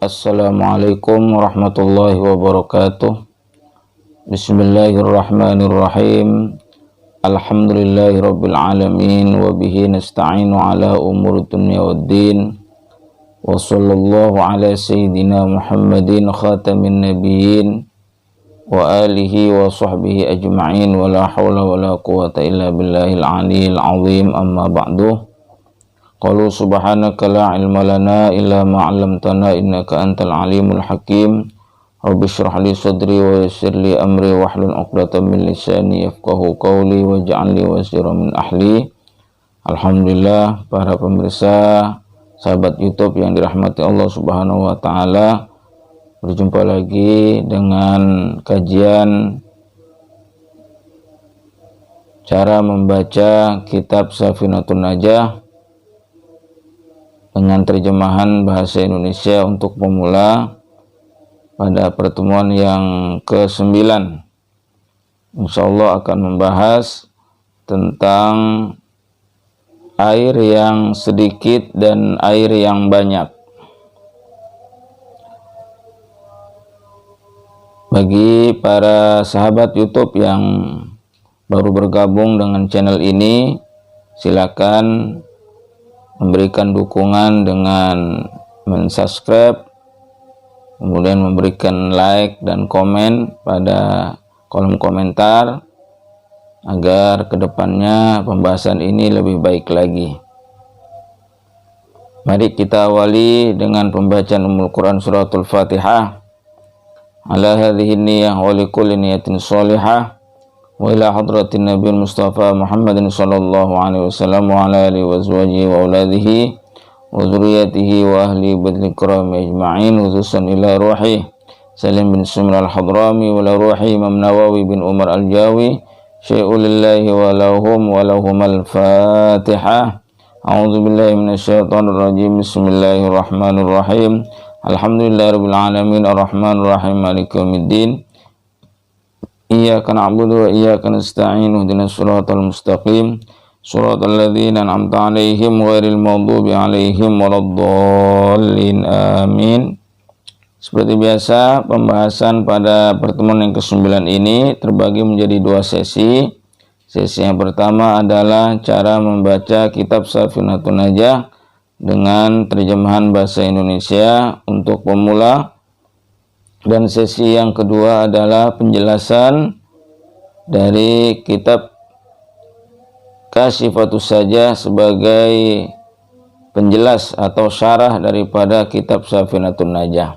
Assalamualaikum warahmatullahi wabarakatuh. Bismillahirrahmanirrahim. Alhamdulillahirabbil alamin wa bihi nasta'inu ala umuri dunya waddin. Wa sallallahu ala sayyidina Muhammadin khatamin nabiyyin wa alihi wa sahbihi ajma'in wa la hawla wa la quwwata illa billahil aliyil azim. Amma ba'du. Qalu subhanaka la ilma lana illa ma 'allamtana innaka antal alimul hakim. Rabbi shrah li sadri wa yassir li amri wahlul 'uqdatam min lisani yafqahu qawli waj'al li wazira min ahli. Alhamdulillah, para pemirsa sahabat YouTube yang dirahmati Allah Subhanahu wa taala, berjumpa lagi dengan kajian cara membaca kitab Safinatun Najah dengan terjemahan bahasa Indonesia untuk pemula pada pertemuan yang ke-9. Insyaallah akan membahas tentang air yang sedikit dan air yang banyak. Bagi para sahabat YouTube yang baru bergabung dengan channel ini, silakan memberikan dukungan dengan mensubscribe, kemudian memberikan like dan komen pada kolom komentar agar kedepannya pembahasan ini lebih baik lagi. Mari kita awali dengan pembacaan Ummul Quran Suratul Fatihah. Ala hadhihi niyyah wa likulli niyatin sholihah. Wa ila hadratin Nabi Mustafa Muhammadin sallallahu alaihi wasallam wa ala alihi wa azwajihi wa auladihi wa dzurriyyatihi wa ahli badri kirami ajma'in, khususan ila ruhi Salim bin Sumil al-Hadrami wa la ruhi Imam Nawawi bin Umar al-Jawi syai'u lillahi wa lahum al-Fatihah. A'udzu billahi minasyaitonir rajim. Bismillahirrahmanirrahim. Alhamdulillahirabbil alamin arrahmanir rahim maliki yaumiddin. Iyyaka na'budu wa iyyaka nasta'in ihdinas siratal mustaqim siratal ladzina an'amta 'alaihim ghairil maghdubi 'alaihim waladdallin. Amin. Seperti biasa, pembahasan pada pertemuan yang ke-9 ini terbagi menjadi dua sesi. Sesi yang pertama adalah cara membaca kitab Safinatun Najah dengan terjemahan bahasa Indonesia untuk pemula. Dan sesi yang kedua adalah penjelasan dari kitab Kasyifatus Sajah sebagai penjelas atau syarah daripada kitab Safinatun Najah.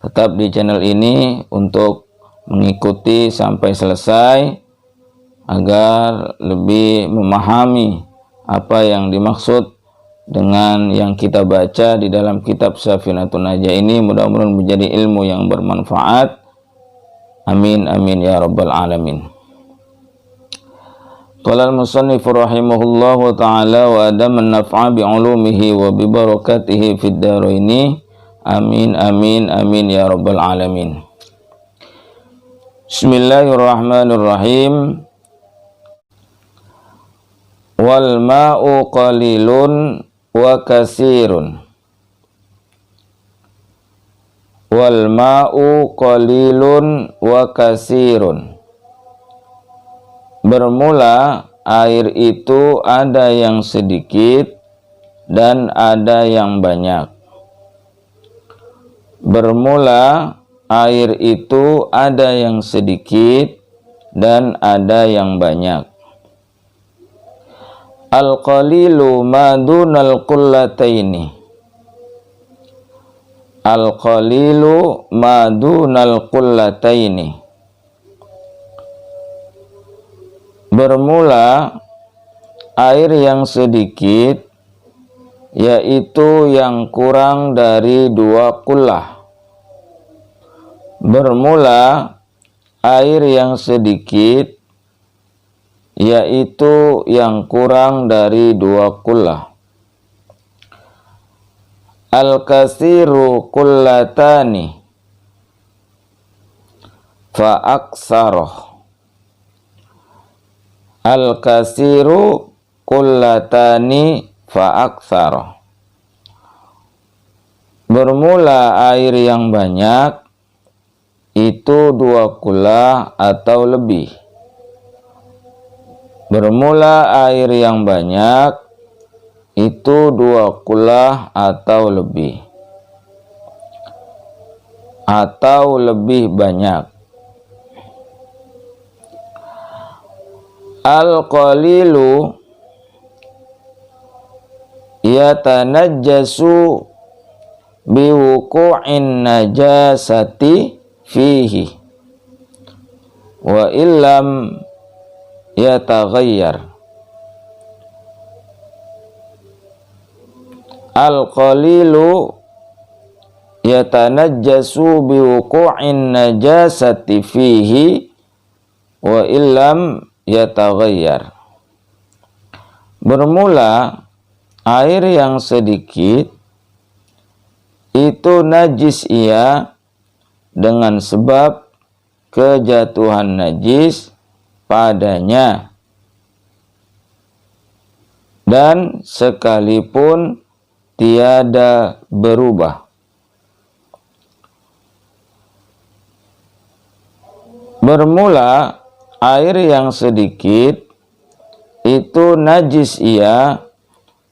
Tetap di channel ini untuk mengikuti sampai selesai agar lebih memahami apa yang dimaksud dengan yang kita baca di dalam kitab Safinatun Najah ini. Mudah-mudahan menjadi ilmu yang bermanfaat. Amin amin ya rabbal alamin. Qala al-musannif rahimahullahu ta'ala wa adaman naf'a bi 'ulumihi wa bi barakatihi fid dharaini. Amin amin amin ya rabbal alamin. Bismillahirrahmanirrahim. Wal ma'u qalilun wa kasirun. Wal ma'u qalilun wa kasirun. Bermula air itu ada yang sedikit dan ada yang banyak. Bermula air itu ada yang sedikit dan ada yang banyak. Al-qalilu madunal qullataini. Al-qalilu madunal qullataini. Bermula air yang sedikit, yaitu yang kurang dari 2 qullah. Bermula air yang sedikit, yaitu yang kurang dari 2 qullah. Al-kasiru qullatani fa aksaroh. Al-kasiru qullatani fa aksaroh. bermula air yang banyak itu 2 kula atau lebih. Bermula air yang banyak itu 2 kula atau lebih. Atau lebih banyak. Al-qalilu yatanajjasu biwuqu'in najasati fihi wa illam yataghayyar. Al-qalilu yatanajjasu biwuqu'in najasati fihi wa illam yataghayyar. Bermula air yang sedikit itu najis ia dengan sebab kejatuhan najis padanya, dan sekalipun tiada berubah. Bermula air yang sedikit itu najis ia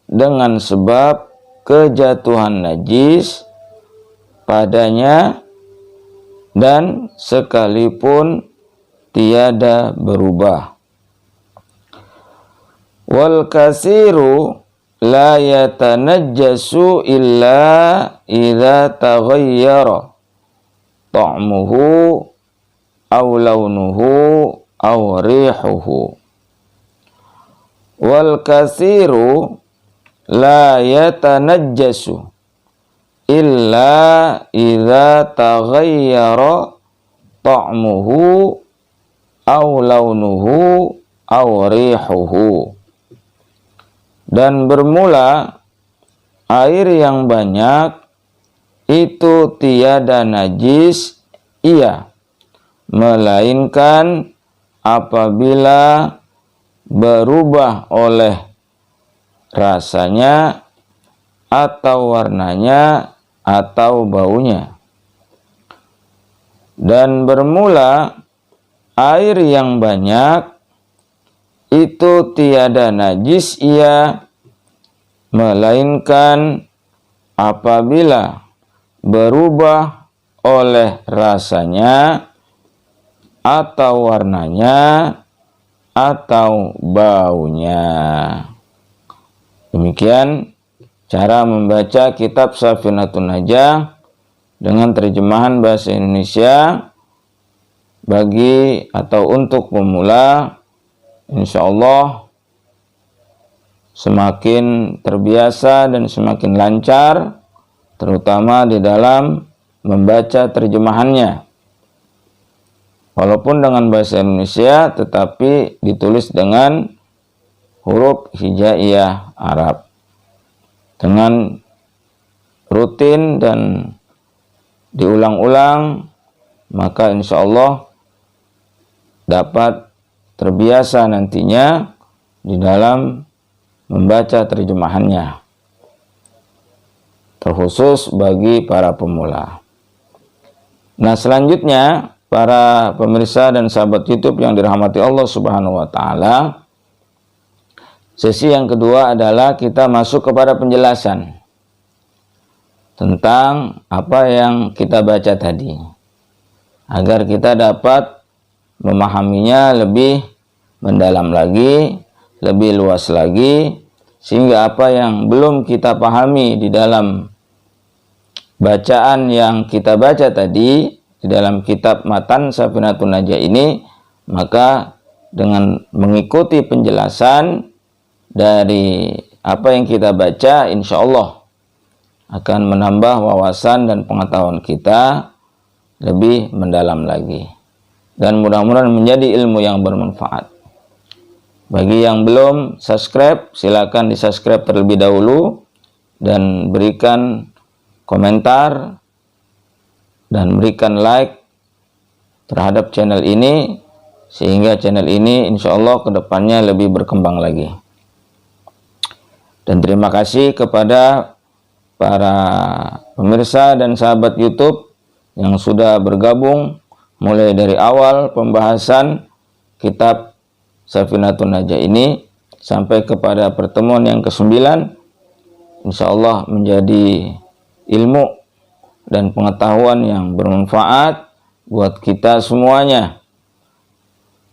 dengan sebab kejatuhan najis padanya, dan sekalipun tiada berubah. Wal kasiru la yatanajjasu illa idza taghayyara ta'muhu aw launuhu aw rihuhu. Wal kasiru la yatanajjasu illa idza taghayyara ta'muhu aw launuhu aw rihuhu. Dan bermula air yang banyak itu tiada najis ia, melainkan apabila berubah oleh rasanya atau warnanya atau baunya. Dan bermula air yang banyak itu tiada najis ia, melainkan apabila berubah oleh rasanya atau warnanya atau baunya. Demikian cara membaca kitab Safinatun Najah dengan terjemahan bahasa Indonesia bagi atau untuk pemula. Insyaallah semakin terbiasa dan semakin lancar, terutama di dalam membaca terjemahannya. Walaupun dengan bahasa Indonesia, tetapi ditulis dengan huruf hijaiyah Arab. Dengan rutin dan diulang-ulang, maka insya Allah dapat terbiasa nantinya di dalam membaca terjemahannya, terkhusus bagi para pemula. Nah, selanjutnya para pemirsa dan sahabat YouTube yang dirahmati Allah Subhanahu wa taala, sesi yang kedua adalah kita masuk kepada penjelasan tentang apa yang kita baca tadi, agar kita dapat memahaminya lebih mendalam lagi, lebih luas lagi, sehingga apa yang belum kita pahami di dalam bacaan yang kita baca tadi di dalam kitab Matan Safinatun Najah ini, maka dengan mengikuti penjelasan dari apa yang kita baca, insya Allah akan menambah wawasan dan pengetahuan kita lebih mendalam lagi, dan mudah-mudahan menjadi ilmu yang bermanfaat. Bagi yang belum subscribe, silakan di subscribe terlebih dahulu dan berikan komentar dan berikan like terhadap channel ini, sehingga channel ini insya Allah kedepannya lebih berkembang lagi. Dan terima kasih kepada para pemirsa dan sahabat YouTube yang sudah bergabung mulai dari awal pembahasan kitab Safinatun Najah ini sampai kepada pertemuan yang ke-9, insyaallah menjadi ilmu dan pengetahuan yang bermanfaat buat kita semuanya.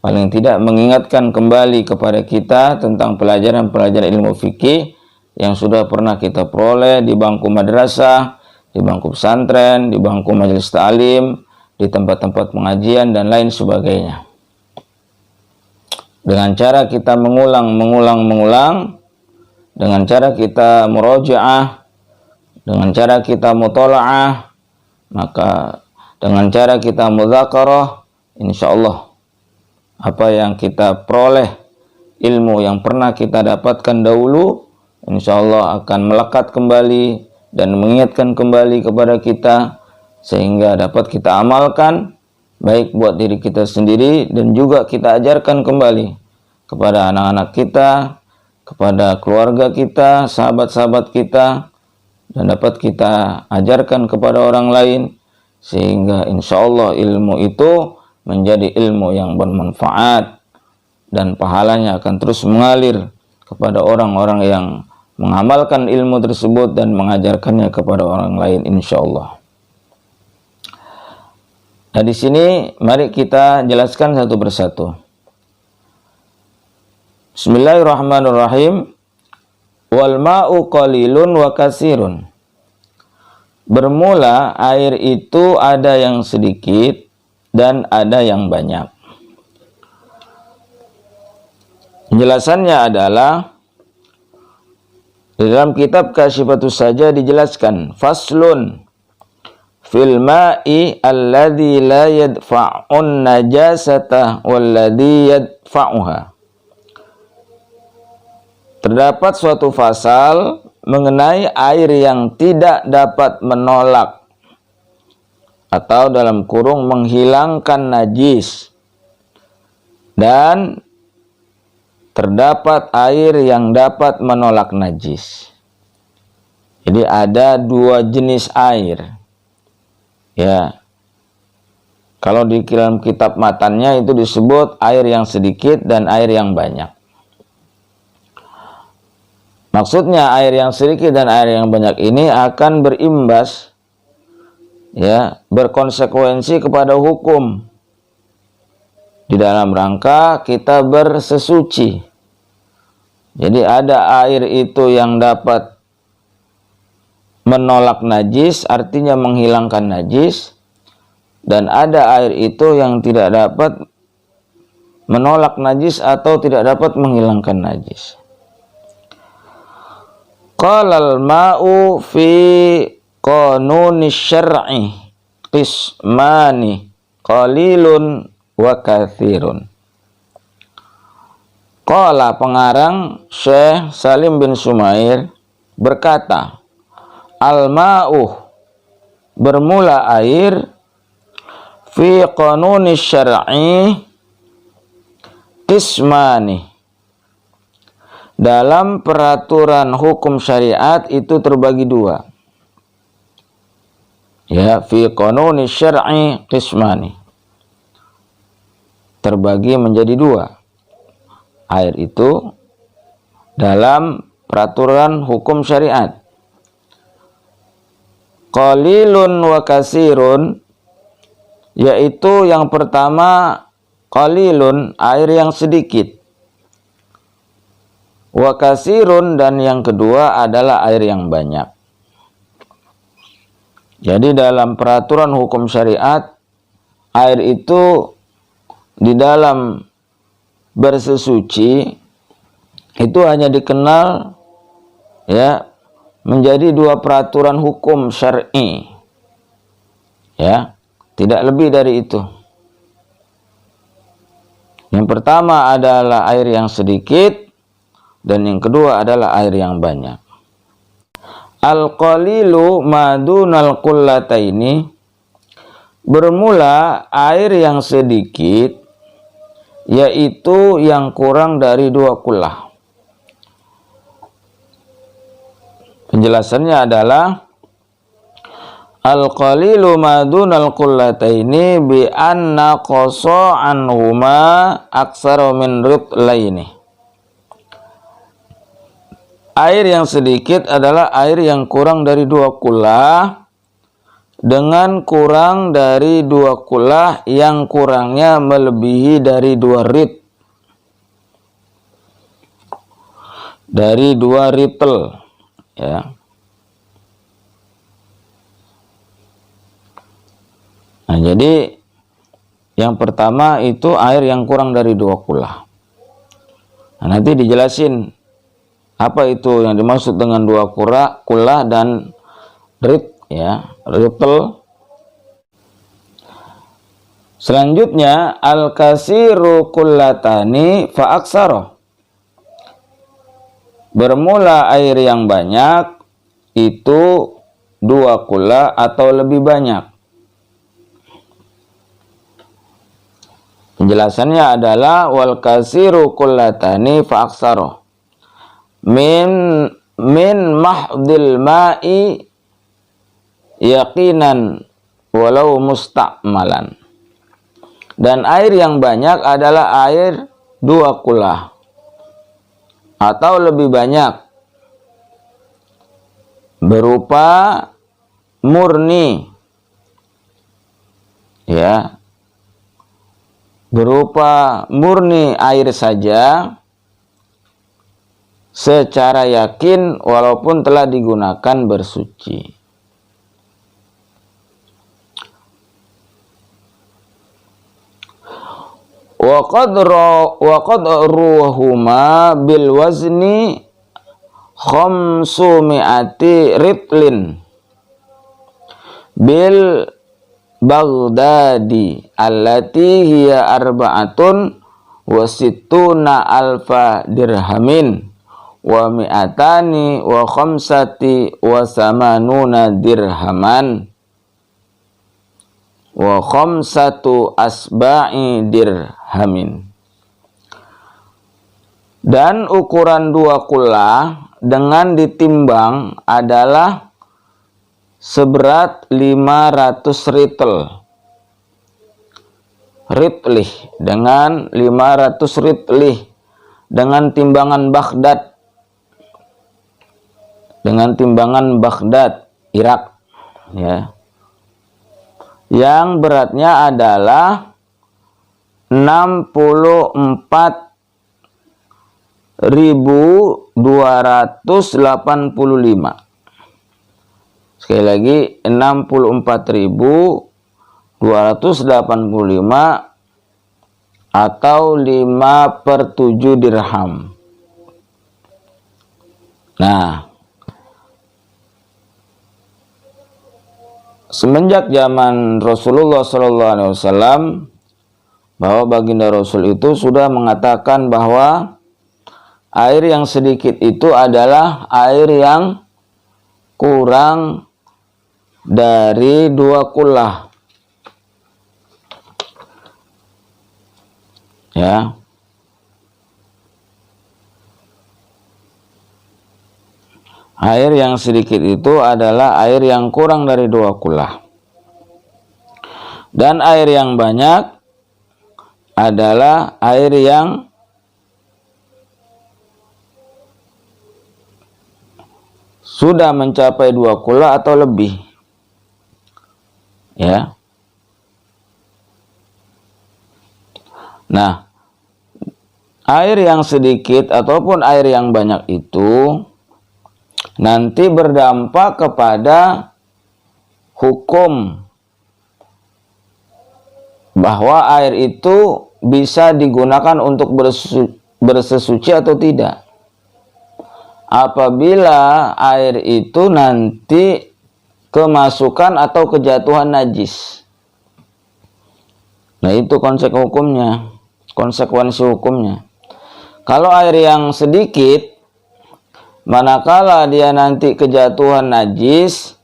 Paling tidak mengingatkan kembali kepada kita tentang pelajaran-pelajaran ilmu fikih yang sudah pernah kita peroleh di bangku madrasah, di bangku pesantren, di bangku majelis ta'lim, di tempat-tempat pengajian dan lain sebagainya. Dengan cara kita mengulang, dengan cara kita murojaah, dengan cara kita mutola'ah, maka dengan cara kita mudzakarah, insyaallah apa yang kita peroleh, ilmu yang pernah kita dapatkan dahulu, insyaallah akan melekat kembali dan mengingatkan kembali kepada kita, sehingga dapat kita amalkan, baik buat diri kita sendiri dan juga kita ajarkan kembali kepada anak-anak kita, kepada keluarga kita, sahabat-sahabat kita, dan dapat kita ajarkan kepada orang lain, sehingga insyaallah ilmu itu menjadi ilmu yang bermanfaat dan pahalanya akan terus mengalir kepada orang-orang yang mengamalkan ilmu tersebut dan mengajarkannya kepada orang lain, insyaallah. Nah, di sini mari kita jelaskan satu persatu. Bismillahirrahmanirrahim. Wal ma'u qalilun wa katsirun. Bermula air itu ada yang sedikit dan ada yang banyak. Penjelasannya adalah di dalam kitab Kasyifatus Sajah dijelaskan, faslun fil ma'i alladhi la yadfa'un najasata walladhi yadfa'uha. Terdapat suatu fasal mengenai air yang tidak dapat menolak atau dalam kurung menghilangkan najis, dan terdapat air yang dapat menolak najis. Jadi ada dua jenis air. Ya. Kalau di dalam kitab matannya itu disebut air yang sedikit dan air yang banyak. Maksudnya air yang sedikit dan air yang banyak ini akan berimbas, ya, berkonsekuensi kepada hukum di dalam rangka kita bersesuci. Jadi ada air itu yang dapat menolak najis, artinya menghilangkan najis, dan ada air itu yang tidak dapat menolak najis atau tidak dapat menghilangkan najis. Qalal ma'u fi qanuni syar'i qismani qalilun wa katsirun. Qala pengarang Syekh Salim bin Sumair berkata, al-ma'u bermula air fi qanuni syar'i qismani dalam peraturan hukum syariat itu terbagi dua. Ya, fi qanuni syar'i qismani, terbagi menjadi dua. Air itu dalam peraturan hukum syariat. Qalilun wa katsirun, yaitu yang pertama qalilun, air yang sedikit. Wa katsirun, dan yang kedua adalah air yang banyak. Jadi dalam peraturan hukum syariat, air itu di dalam bersesuci itu hanya dikenal, ya, menjadi dua peraturan hukum syar'i. Ya, tidak lebih dari itu. Yang pertama adalah air yang sedikit, dan yang kedua adalah air yang banyak. Al-qalilu madunal qullataini, bermula air yang sedikit, yaitu yang kurang dari 2 kullah. Penjelasannya adalah al-qalilu madunal qullataini bi anna qasa anhuma aksara min ritlaini. Air yang sedikit adalah air yang kurang dari 2 kullah dengan kurang dari 2 kullah yang kurangnya melebihi dari 2 rit. Dari 2 ritel, ya. Nah, jadi yang pertama itu air yang kurang dari 2 kullah. Nah, nanti dijelasin apa itu yang dimaksud dengan 2 kullah dan rit, ya, ritel. Selanjutnya al-kasiru kullatani fa aksara. Bermula air yang banyak itu 2 kullah atau lebih banyak. Penjelasannya adalah wal kasiru kullatani fa aksara min mahdil ma'i yaqinan walau musta'malan. Dan air yang banyak adalah air 2 kullah atau lebih banyak berupa murni, ya, berupa murni air saja secara yakin walaupun telah digunakan bersuci. Wa qadruhuma bil wazni khamsumi'ati ritlin bil Baghdadi allati hiya arba'atun wa sittuna alfa dirhamin wa mi'atani wa khamsati wa samanuna dirhaman wa khamsatu asba'i dirhamin. Dan ukuran 2 kullah dengan ditimbang adalah seberat 500 ritel. Ritlih dengan 500 ritlih dengan timbangan Baghdad. Dengan timbangan Baghdad, Irak, ya. Yang beratnya adalah 64.285. Sekali lagi 64.285 atau 5/7 dirham. Nah, semenjak zaman Rasulullah SAW, bahwa baginda Rasul itu sudah mengatakan bahwa air yang sedikit itu adalah air yang kurang dari 2 kullah, ya. Air yang sedikit itu adalah air yang kurang dari 2 kullah. Dan air yang banyak adalah air yang sudah mencapai 2 kullah atau lebih, ya. Nah, air yang sedikit ataupun air yang banyak itu nanti berdampak kepada hukum bahwa air itu bisa digunakan untuk bersesuci atau tidak. Apabila air itu nanti kemasukan atau kejatuhan najis. Nah, itu konsekuensi hukumnya. Kalau air yang sedikit, manakala dia nanti kejatuhan najis,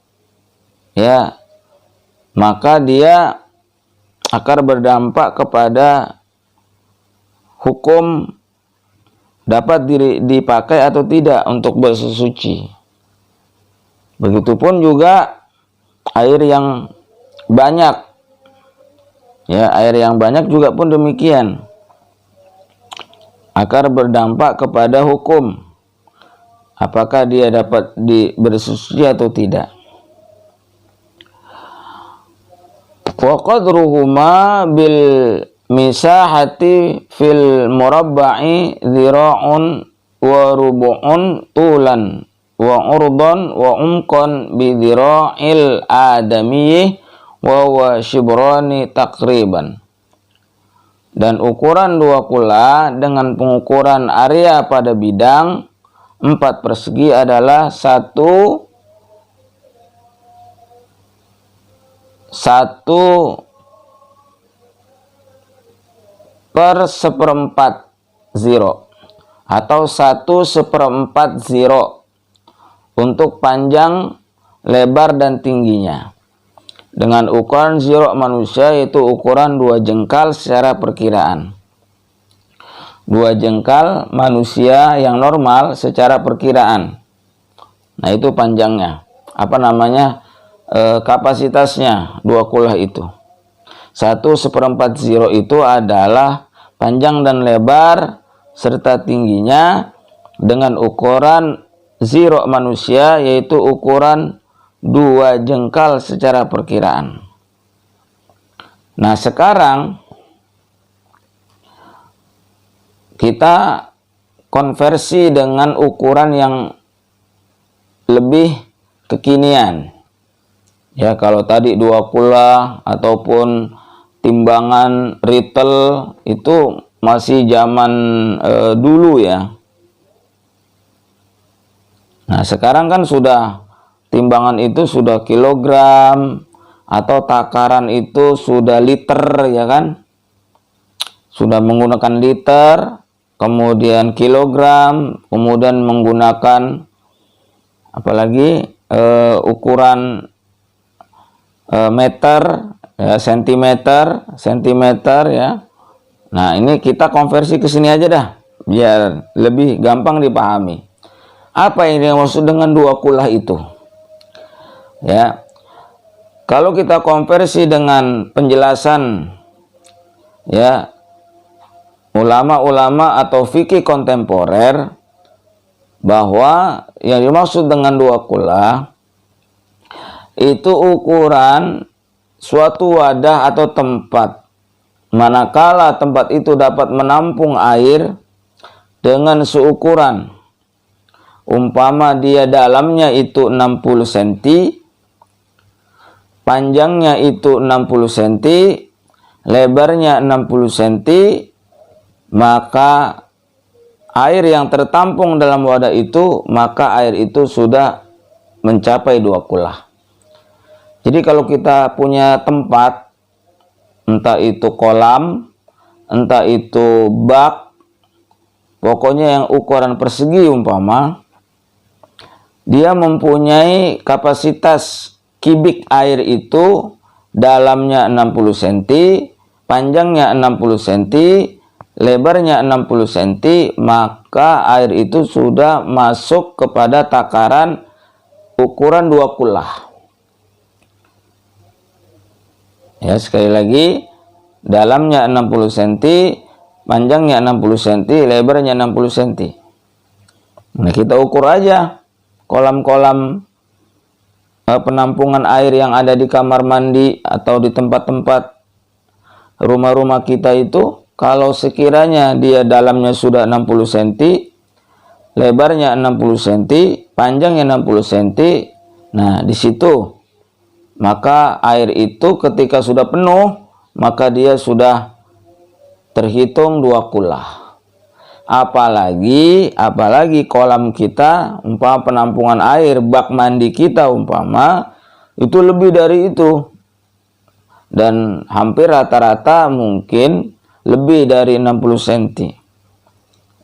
ya, maka dia akan berdampak kepada hukum dapat dipakai atau tidak untuk bersesuci. Begitupun juga air yang banyak. Ya, air yang banyak juga pun demikian. Akan berdampak kepada hukum. Apakah dia dapat bersuci atau tidak. Wa qadruhuma bil misahati fil murabba'i dhira'un wa rubu'un tulan wa urdan wa umqan bi dhira'il adamiyyi wa huwa shibrani takriban. Dan ukuran dua kula dengan pengukuran area pada bidang 4 persegi adalah 1/1 per 1/4 zero atau 1/4 zero untuk panjang, lebar dan tingginya. Dengan ukuran zero manusia yaitu ukuran 2 jengkal secara perkiraan. 2 jengkal manusia yang normal secara perkiraan. Nah, itu panjangnya. Apa namanya? Kapasitasnya 2 kulah itu. 1/4 zero itu adalah panjang dan lebar serta tingginya dengan ukuran zero manusia yaitu ukuran 2 jengkal secara perkiraan. Nah, sekarang kita konversi dengan ukuran yang lebih kekinian. Ya, kalau tadi 2 kula ataupun timbangan ritel itu masih zaman dulu ya. Nah, sekarang kan sudah timbangan itu sudah kilogram atau takaran itu sudah liter ya kan. Sudah menggunakan liter, kemudian kilogram, kemudian menggunakan apalagi ukuran meter, ya, sentimeter ya. Nah, ini kita konversi ke sini aja dah, biar lebih gampang dipahami. Apa yang dimaksud dengan 2 kulah itu? Ya, kalau kita konversi dengan penjelasan ya ulama-ulama atau fikih kontemporer, bahwa yang dimaksud dengan 2 kula itu ukuran suatu wadah atau tempat, manakala tempat itu dapat menampung air dengan seukuran, umpama dia dalamnya itu 60 cm, panjangnya itu 60 cm, lebarnya 60 cm, maka air yang tertampung dalam wadah itu, maka air itu sudah mencapai 2 kulah. Jadi kalau kita punya tempat, entah itu kolam, entah itu bak, pokoknya yang ukuran persegi umpama, dia mempunyai kapasitas kubik air itu dalamnya 60 cm, panjangnya 60 cm, lebarnya 60 cm, maka air itu sudah masuk kepada takaran ukuran 2 kulah. Ya, sekali lagi, dalamnya 60 cm, panjangnya 60 cm, lebarnya 60 cm. Nah, kita ukur aja kolam-kolam penampungan air yang ada di kamar mandi atau di tempat-tempat rumah-rumah kita itu. Kalau sekiranya dia dalamnya sudah 60 cm, lebarnya 60 cm, panjangnya 60 cm, nah di situ maka air itu ketika sudah penuh, maka dia sudah terhitung 2 kulah. Apalagi kolam kita, umpama penampungan air, bak mandi kita umpama, itu lebih dari itu. Dan hampir rata-rata mungkin lebih dari 60 cm.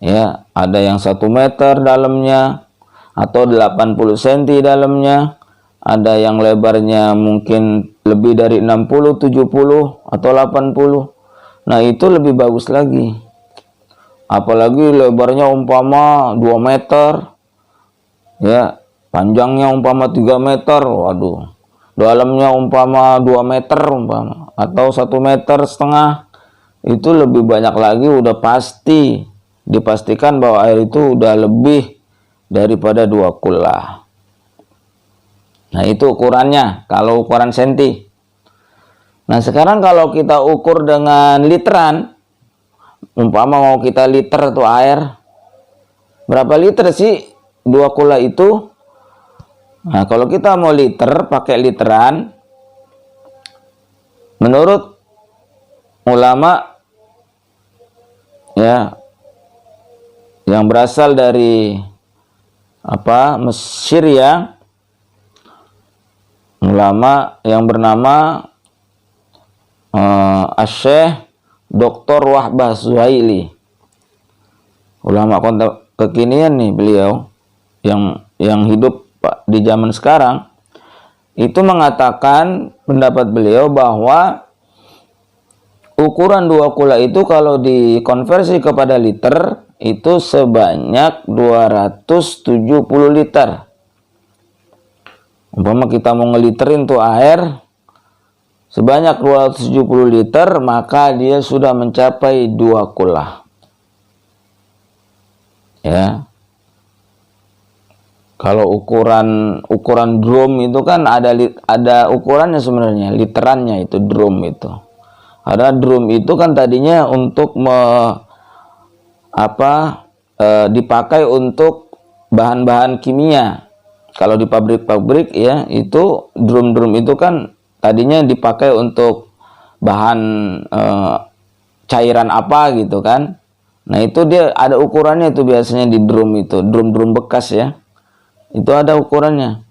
Ya, ada yang 1 meter dalamnya, atau 80 cm dalamnya. Ada yang lebarnya mungkin lebih dari 60, 70, atau 80. Nah, itu lebih bagus lagi. Apalagi lebarnya umpama 2 meter. Ya, panjangnya umpama 3 meter. Waduh, dalamnya umpama 2 meter umpama, atau 1,5 meter, itu lebih banyak lagi, udah pasti dipastikan bahwa air itu udah lebih daripada 2 kula. Nah, itu ukurannya kalau ukuran senti. Nah, sekarang kalau kita ukur dengan literan, umpama mau kita liter tuh air, berapa liter sih 2 kula itu? Nah, kalau kita mau liter pakai literan, menurut ulama ya yang berasal dari Mesir ya, ulama yang bernama Asy-Syaikh Dr. Wahbah Zuhaili, ulama kekinian nih beliau yang hidup di zaman sekarang, itu mengatakan pendapat beliau bahwa ukuran 2 kula itu kalau dikonversi kepada liter itu sebanyak 270 liter. Umpama kita mau ngeliterin tuh air sebanyak 270 liter, maka dia sudah mencapai 2 kula. Ya. Kalau ukuran drum itu kan ada ukurannya sebenarnya, literannya itu drum itu. Ada drum itu kan tadinya untuk dipakai untuk bahan-bahan kimia. Kalau di pabrik-pabrik ya, itu drum-drum itu kan tadinya dipakai untuk bahan cairan apa gitu kan. Nah, itu dia ada ukurannya itu biasanya di drum itu, drum-drum bekas ya. Itu ada ukurannya.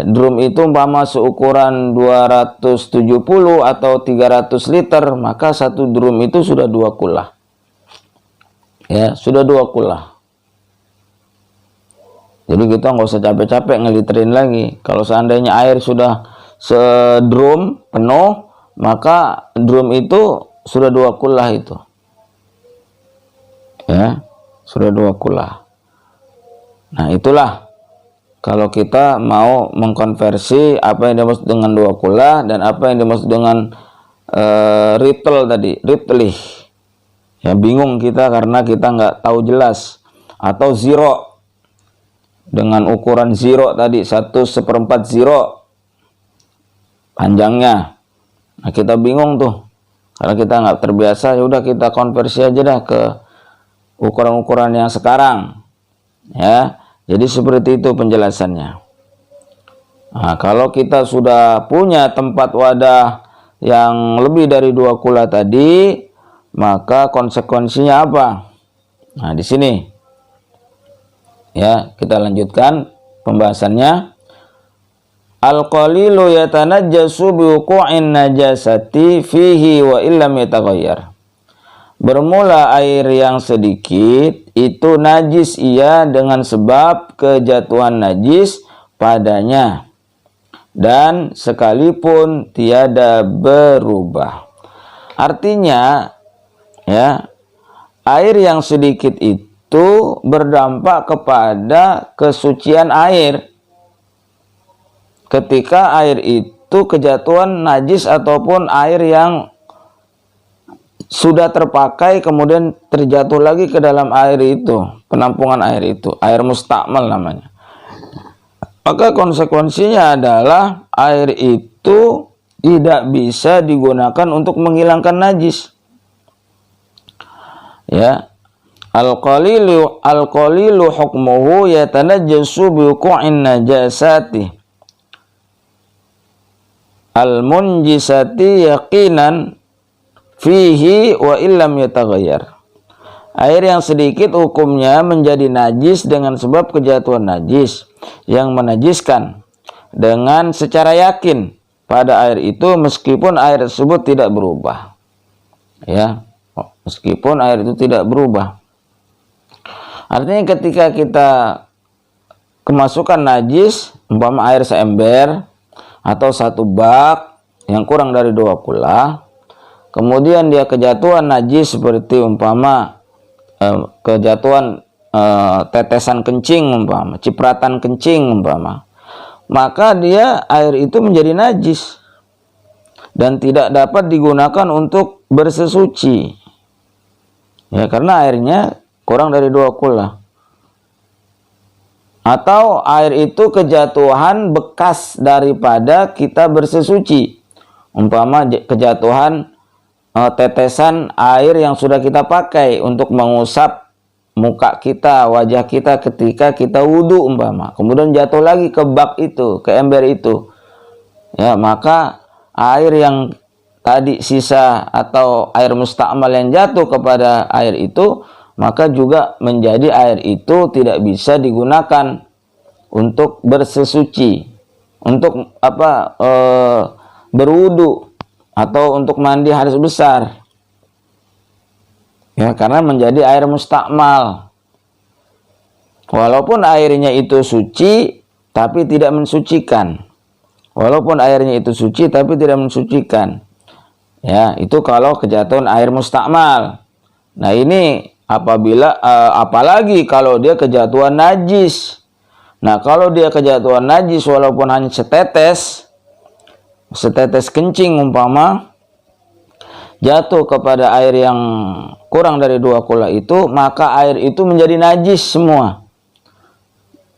Drum itu umpama seukuran 270 atau 300 liter, maka satu drum itu sudah 2 kula. Ya, sudah 2 kula. Jadi kita nggak usah capek-capek ngeliterin lagi. Kalau seandainya air sudah sedrum penuh, maka drum itu sudah 2 kula itu. Ya, sudah 2 kula. Nah, itulah kalau kita mau mengkonversi apa yang dimaksud dengan 2 kula dan apa yang dimaksud dengan ritlih. Ya, bingung kita karena kita nggak tahu jelas. Atau zero, dengan ukuran zero tadi, 1/4 zero panjangnya. Nah, kita bingung tuh karena kita nggak terbiasa. Ya udah, kita konversi aja dah ke ukuran-ukuran yang sekarang. Ya, jadi seperti itu penjelasannya. Nah, kalau kita sudah punya tempat wadah yang lebih dari 2 kula tadi, maka konsekuensinya apa? Nah, di sini ya, kita lanjutkan pembahasannya. Al-qalilu yatanajjasu biwuqu'in najasati fihi wa illam yataghayyar. Bermula air yang sedikit itu najis ia dengan sebab kejatuhan najis padanya, dan sekalipun tiada berubah. Artinya ya, air yang sedikit itu berdampak kepada kesucian air. Ketika air itu kejatuhan najis ataupun air yang sudah terpakai kemudian terjatuh lagi ke dalam air itu, penampungan air itu, air mustakmal namanya. Maka konsekuensinya adalah air itu tidak bisa digunakan untuk menghilangkan najis. Ya. Al-qalilu hukmuhu yatanajjasu biwuqu'in najasati al-munjisati yaqinan fihi wa illam yataghayyar. Air yang sedikit hukumnya menjadi najis dengan sebab kejatuhan najis yang menajiskan dengan secara yakin pada air itu meskipun air tersebut tidak berubah. Ya, meskipun air itu tidak berubah. Artinya ketika kita kemasukan najis, umpama air seember atau 1 bak yang kurang dari 2 kula, kemudian dia kejatuhan najis seperti umpama kejatuhan tetesan kencing, umpama cipratan kencing umpama, maka air itu menjadi najis dan tidak dapat digunakan untuk bersesuci. Ya, karena airnya kurang dari 2 kula. Atau air itu kejatuhan bekas daripada kita bersesuci. Umpama kejatuhan tetesan air yang sudah kita pakai untuk mengusap muka kita, wajah kita ketika kita wudhu umpama. Kemudian jatuh lagi ke bak itu, ke ember itu. Ya, maka air yang tadi sisa atau air mustakmal yang jatuh kepada air itu, maka juga menjadi air itu tidak bisa digunakan untuk bersesuci, untuk berwudu atau untuk mandi hadas besar. Ya, karena menjadi air mustakmal. Walaupun airnya itu suci tapi tidak mensucikan. Walaupun airnya itu suci tapi tidak mensucikan. Ya, itu kalau kejatuhan air mustakmal. Nah, ini apalagi kalau dia kejatuhan najis. Nah, kalau dia kejatuhan najis walaupun hanya setetes kencing umpama jatuh kepada air yang kurang dari 2 kula itu, maka air itu menjadi najis semua.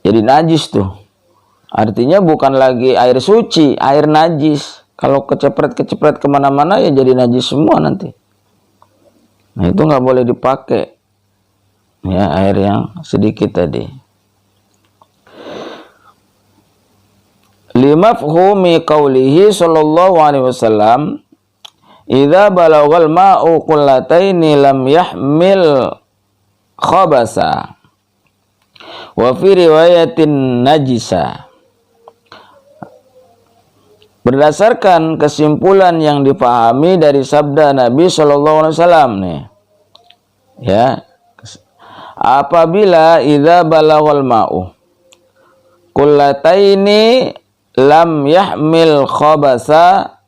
Jadi najis tuh. Artinya bukan lagi air suci, air najis. Kalau kecepret kemana-mana ya jadi najis semua nanti. Nah, itu nggak boleh dipakai. Ya, air yang sedikit tadi. Limafhumi qaulihi sallallahu alaihi wasallam, idza balagal ma'u qullataini lam yahmil khabasa. Wa fi riwayatin najisa. Berdasarkan kesimpulan yang dipahami dari sabda Nabi sallallahu alaihi wasallam nih. Ya. Apabila idza balagal ma'u qullataini lam yahmil khabasa,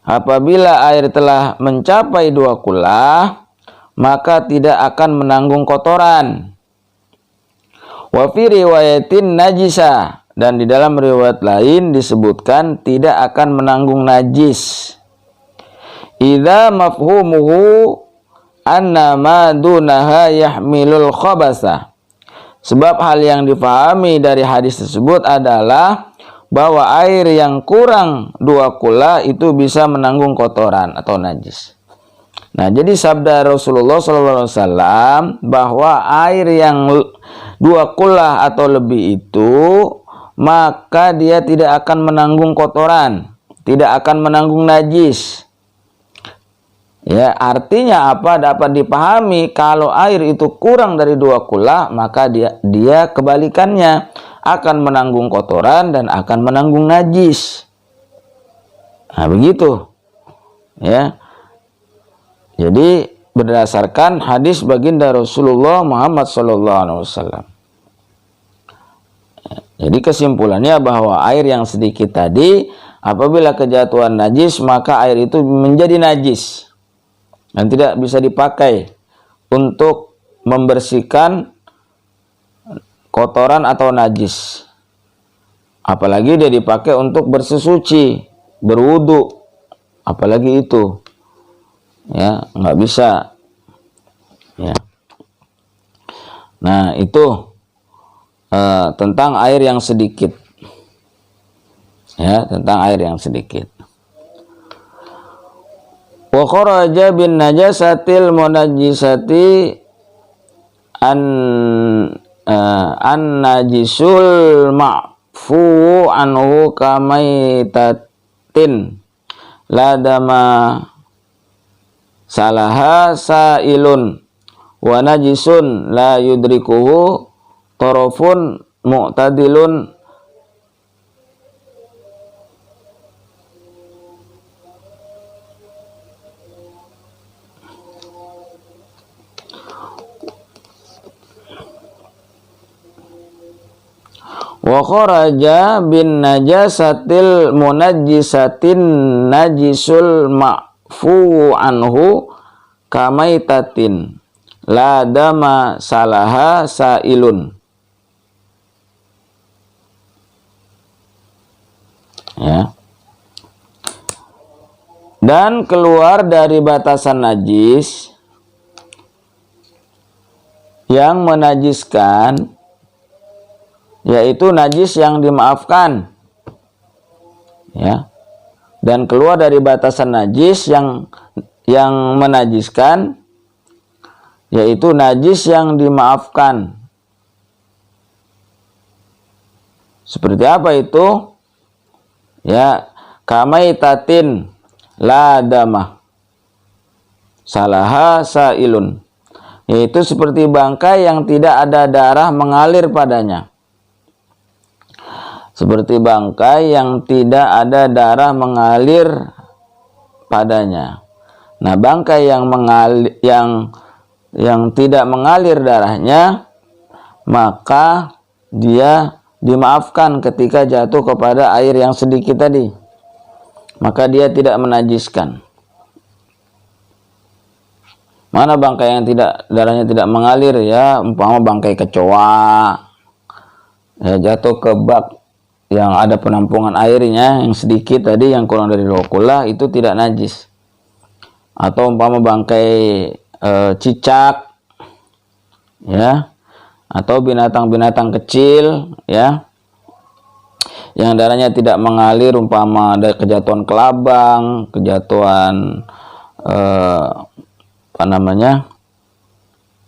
apabila air telah mencapai 2 kula, maka tidak akan menanggung kotoran. Wa fi riwayatin najisa, dan di dalam riwayat lain disebutkan tidak akan menanggung najis. Idza mafhumuhu anna ma dunaha yahmilul khabasa. Sebab hal yang difahami dari hadis tersebut adalah bahwa air yang kurang 2 kula itu bisa menanggung kotoran atau najis. Nah, jadi sabda Rasulullah SAW bahwa air yang 2 kula atau lebih itu, maka dia tidak akan menanggung kotoran, tidak akan menanggung najis. Ya, artinya apa? Dapat dipahami kalau air itu kurang dari 2 kula, maka dia kebalikannya akan menanggung kotoran dan akan menanggung najis. Nah, begitu. Ya. Jadi berdasarkan hadis baginda Rasulullah Muhammad SAW. Jadi kesimpulannya bahwa air yang sedikit tadi apabila kejatuhan najis, maka air itu menjadi najis dan tidak bisa dipakai untuk membersihkan kotoran atau najis. Apalagi dia dipakai untuk bersesuci, berwudu, apalagi itu. Ya, nggak bisa. Ya. Nah, itu tentang air yang sedikit. Ya, tentang air yang sedikit. Wa kharaja bin najasatil munajjisati an najisul ma'fu anhu kamaitatin la dama salaha sailun wa najisun la yudrikuhu tarafun mu'tadilun wa kharaja bin najasatil munajjisatin najisul ma'fu anhu kamaitatin la dama salaha sailun. ya. Dan keluar dari batasan najis yang menajiskan, yaitu najis yang dimaafkan, ya. Dan keluar dari batasan najis yang menajiskan, yaitu najis yang dimaafkan. Seperti apa itu? Ya, kamaitatin la damah salaha sailun, yaitu seperti bangkai yang tidak ada darah mengalir padanya. Seperti bangkai yang tidak ada darah mengalir padanya. Nah, bangkai yang tidak mengalir darahnya, maka dia dimaafkan ketika jatuh kepada air yang sedikit tadi. Maka dia tidak menajiskan. Mana bangkai yang darahnya tidak mengalir, ya, umpama bangkai kecoa, ya, jatuh ke bak yang ada penampungan airnya yang sedikit tadi, yang kurang dari 2 kula, itu tidak najis. Atau umpama bangkai cicak, ya, atau binatang-binatang kecil, ya, yang darahnya tidak mengalir, umpama ada kejatuhan kelabang, kejatuhan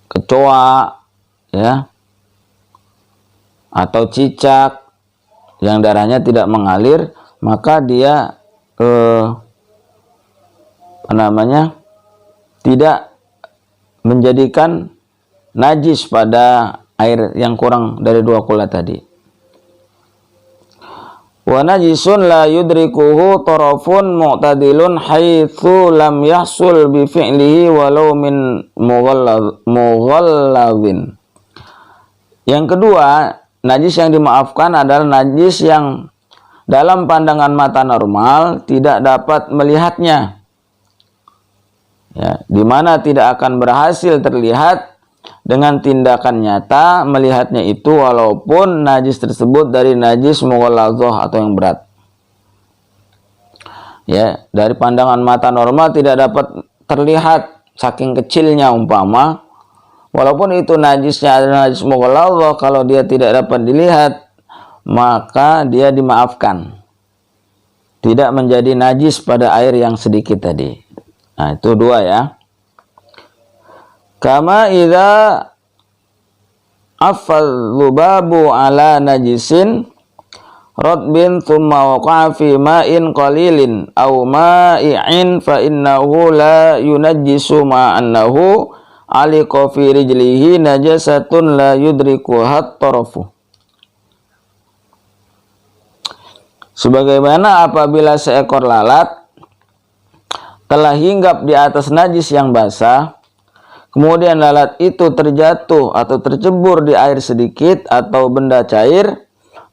kecoa, ya, atau cicak yang darahnya tidak mengalir, maka dia tidak menjadikan najis pada air yang kurang dari 2 kula tadi. Wa najisun la yudrikuhu tarafun mu'tadilun haitsu lam yahsul bi fi'lihi walau min mughallazin. Yang kedua, najis yang dimaafkan adalah najis yang dalam pandangan mata normal tidak dapat melihatnya, ya, di mana tidak akan berhasil terlihat dengan tindakan nyata melihatnya itu, walaupun najis tersebut dari najis mughallazah atau yang berat. Ya, dari pandangan mata normal tidak dapat terlihat saking kecilnya, umpama walaupun itu najisnya adalah najis mughallazah, kalau dia tidak dapat dilihat, maka dia dimaafkan, tidak menjadi najis pada air yang sedikit tadi. Nah, itu 2, ya. Kama idza afal lubabu ala najisin radbin thumma waqa'a fi ma'in qalilin aw ma'i'in fa innahu la yunajjisu ma annahu aliqa fi rijlihi najasatun la yudrikuha tarafu. Sebagaimana apabila seekor lalat telah hinggap di atas najis yang basah, kemudian lalat itu terjatuh atau tercebur di air sedikit atau benda cair,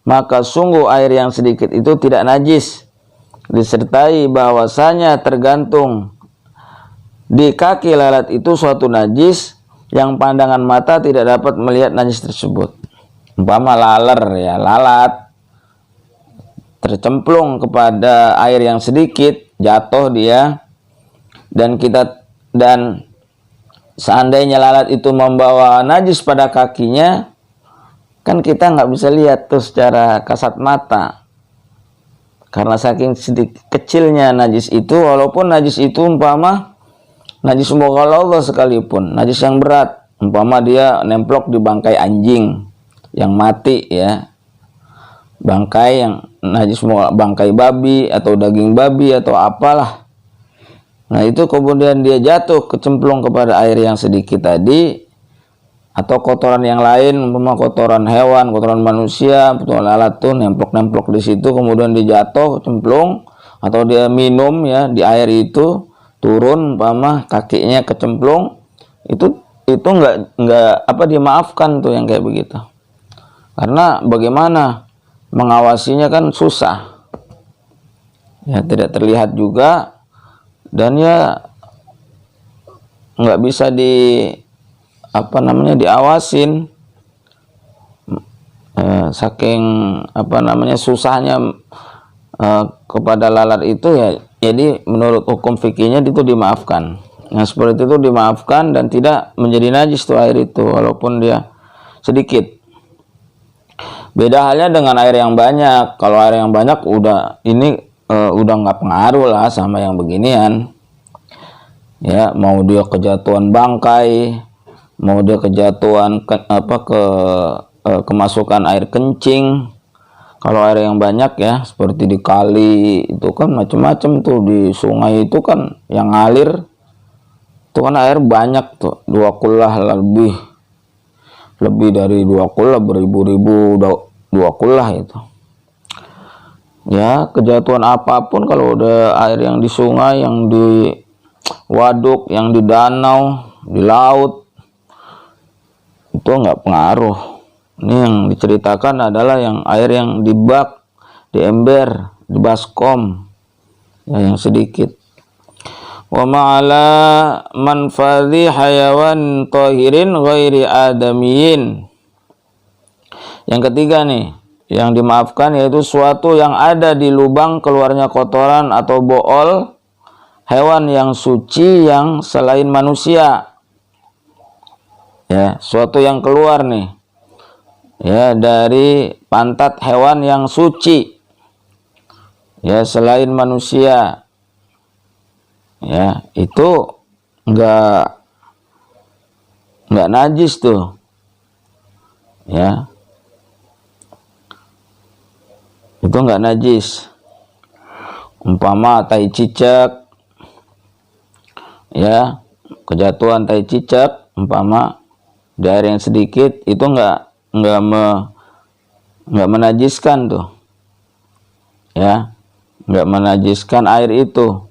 maka sungguh air yang sedikit itu tidak najis, disertai bahwasanya tergantung di kaki lalat itu suatu najis yang pandangan mata tidak dapat melihat najis tersebut. Umpama lalat tercemplung kepada air yang sedikit, jatuh dia, dan seandainya lalat itu membawa najis pada kakinya, kan kita nggak bisa lihat tuh secara kasat mata, karena saking kecilnya najis itu. Walaupun najis itu umpama najis mughallazah sekalipun, najis yang berat, umpama dia nemplok di bangkai anjing yang mati, ya, bangkai yang najis, bangkai babi atau daging babi atau apalah. Nah, itu kemudian dia jatuh kecemplung kepada air yang sedikit tadi, atau kotoran yang lain, umpama kotoran hewan, kotoran manusia, kotoran lalat tuh nemplok-nemplok di situ, kemudian dia jatuh kecemplung, atau dia minum, ya, di air itu turun, umpama kakinya kecemplung, itu nggak dimaafkan tuh yang kayak begitu. Karena bagaimana mengawasinya kan susah, ya, tidak terlihat juga. Dan ya nggak bisa diawasin, saking susahnya kepada lalat itu ya, jadi menurut hukum fikihnya itu dimaafkan. Yang seperti itu dimaafkan dan tidak menjadi najis tuh air itu walaupun dia sedikit. Beda halnya dengan air yang banyak. Kalau air yang banyak udah udah nggak pengaruh lah sama yang beginian. Ya, mau dia kejatuhan bangkai, mau dia kejatuhan kemasukan air kencing. Kalau air yang banyak ya, seperti di kali itu kan macam-macam tuh, di sungai itu kan yang ngalir itu kan air banyak tuh, 2 kullah lebih dari 2 kullah, beribu-ribu 2 kullah itu. Ya, kejatuhan apapun kalau udah air yang di sungai, yang di waduk, yang di danau, di laut, itu nggak pengaruh. Ini yang diceritakan adalah yang air yang di bak, di ember, di baskom, ya, yang sedikit. Wa ma'ala manfadhi hayawan tahirin ghairi adamiyin. Yang ketiga nih, yang dimaafkan yaitu suatu yang ada di lubang keluarnya kotoran atau bool hewan yang suci yang selain manusia. Ya, suatu yang keluar nih, ya, dari pantat hewan yang suci, ya, selain manusia, ya, itu nggak najis tuh, ya, itu nggak najis. Umpama tai cicak, ya, kejatuhan tai cicak, umpama di air yang sedikit, itu nggak menajiskan tuh, ya, nggak menajiskan air itu.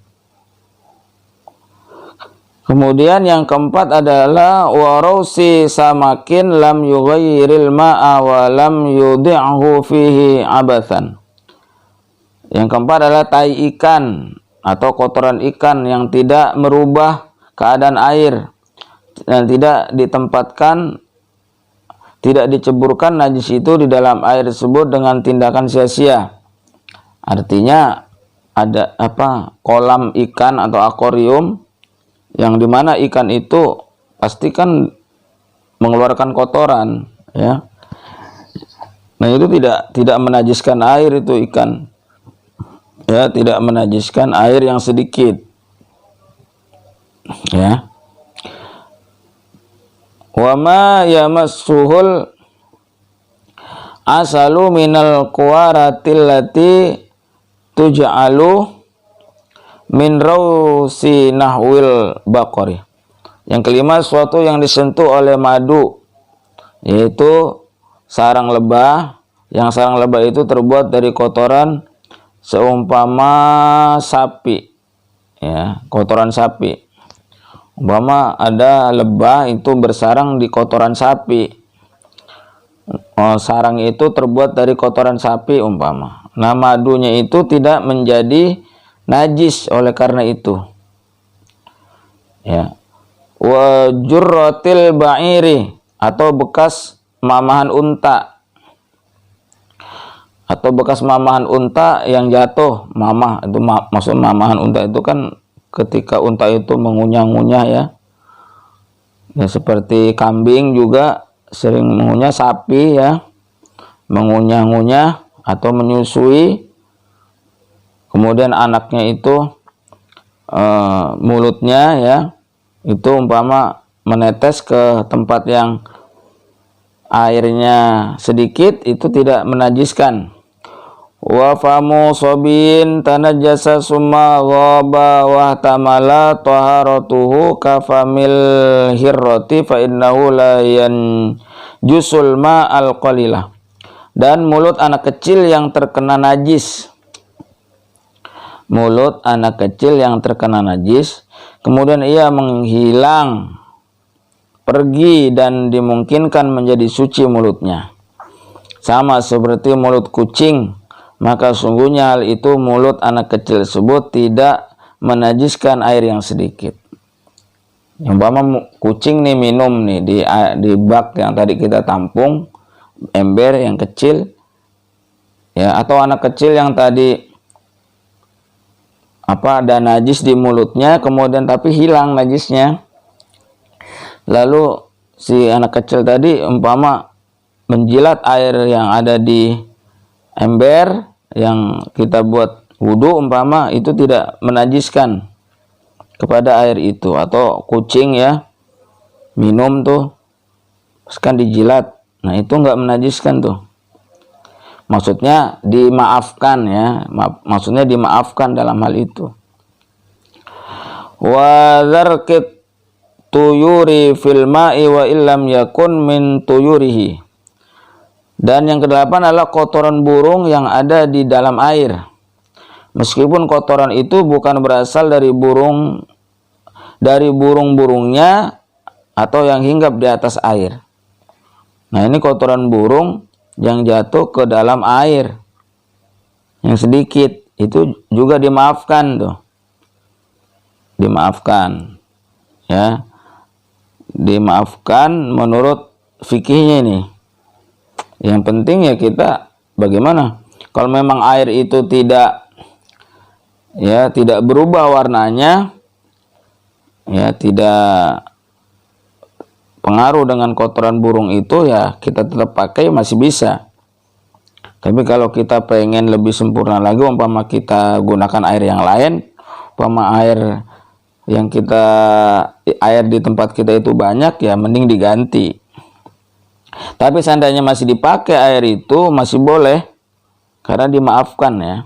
Kemudian yang keempat adalah warausi samakin lam yughayyiril ma'a wa lam yudhi'hu fihi abathan. Yang keempat adalah tai ikan atau kotoran ikan yang tidak merubah keadaan air dan tidak ditempatkan, tidak diceburkan najis itu di dalam air tersebut dengan tindakan sia-sia. Artinya ada kolam ikan atau akuarium yang dimana ikan itu pasti kan mengeluarkan kotoran, ya. Nah, itu tidak menajiskan air itu ikan, ya, tidak menajiskan air yang sedikit, ya. Wa ma yamassuhul asalu minal quwaratil lati tuj'alu min rausi nahwil baqari. Yang kelima, suatu yang disentuh oleh madu, yaitu sarang lebah. Yang sarang lebah itu terbuat dari kotoran seumpama sapi, ya, kotoran sapi. Umpama ada lebah itu bersarang di kotoran sapi, sarang itu terbuat dari kotoran sapi umpama. Nah, madunya itu tidak menjadi najis oleh karena itu, ya. Wa jurratil ba'iri, atau bekas mamahan unta, atau bekas mamahan unta yang jatuh. Mamah itu maksud mamahan unta itu kan ketika unta itu mengunyah-ngunyah, ya, ya, seperti kambing juga sering mengunyah, sapi, ya, mengunyah-ngunyah atau menyusui, kemudian anaknya itu mulutnya, ya, itu umpama menetes ke tempat yang airnya sedikit, itu tidak menajiskan. Wa famu sobin tanajjasa summa ghaba wa tamala taharatuhu kafamil hirrati fa innahu la yanjusul ma al qalilah. Dan mulut anak kecil yang terkena najis, mulut anak kecil yang terkena najis, kemudian ia menghilang, pergi, dan dimungkinkan menjadi suci mulutnya, sama seperti mulut kucing, maka sungguhnya hal itu mulut anak kecil tersebut tidak menajiskan air yang sedikit. Umpama kucing nih minum nih di bak yang tadi kita tampung, ember yang kecil, ya, atau anak kecil yang tadi ada najis di mulutnya, kemudian tapi hilang najisnya. Lalu si anak kecil tadi umpama menjilat air yang ada di ember yang kita buat wudhu, umpama itu tidak menajiskan kepada air itu. Atau kucing ya minum tuh kan dijilat, nah itu nggak menajiskan tuh. Maksudnya dimaafkan ya, maksudnya dimaafkan dalam hal itu. Wa dzarkit tuyuri fil ma'i wa illam yakun min tuyurihi. Dan yang kedelapan adalah kotoran burung yang ada di dalam air, meskipun kotoran itu bukan berasal dari burung-burungnya atau yang hinggap di atas air. Nah, ini kotoran burung yang jatuh ke dalam air yang sedikit, itu juga dimaafkan tuh. Dimaafkan ya. Dimaafkan menurut fikihnya nih. Yang penting ya kita bagaimana? Kalau memang air itu tidak berubah warnanya, ya tidak pengaruh dengan kotoran burung itu, ya kita tetap pakai, masih bisa. Tapi kalau kita pengen lebih sempurna lagi, umpama kita gunakan air yang lain, umpama air di tempat kita itu banyak, ya mending diganti. Tapi seandainya masih dipakai air itu masih boleh, karena dimaafkan ya.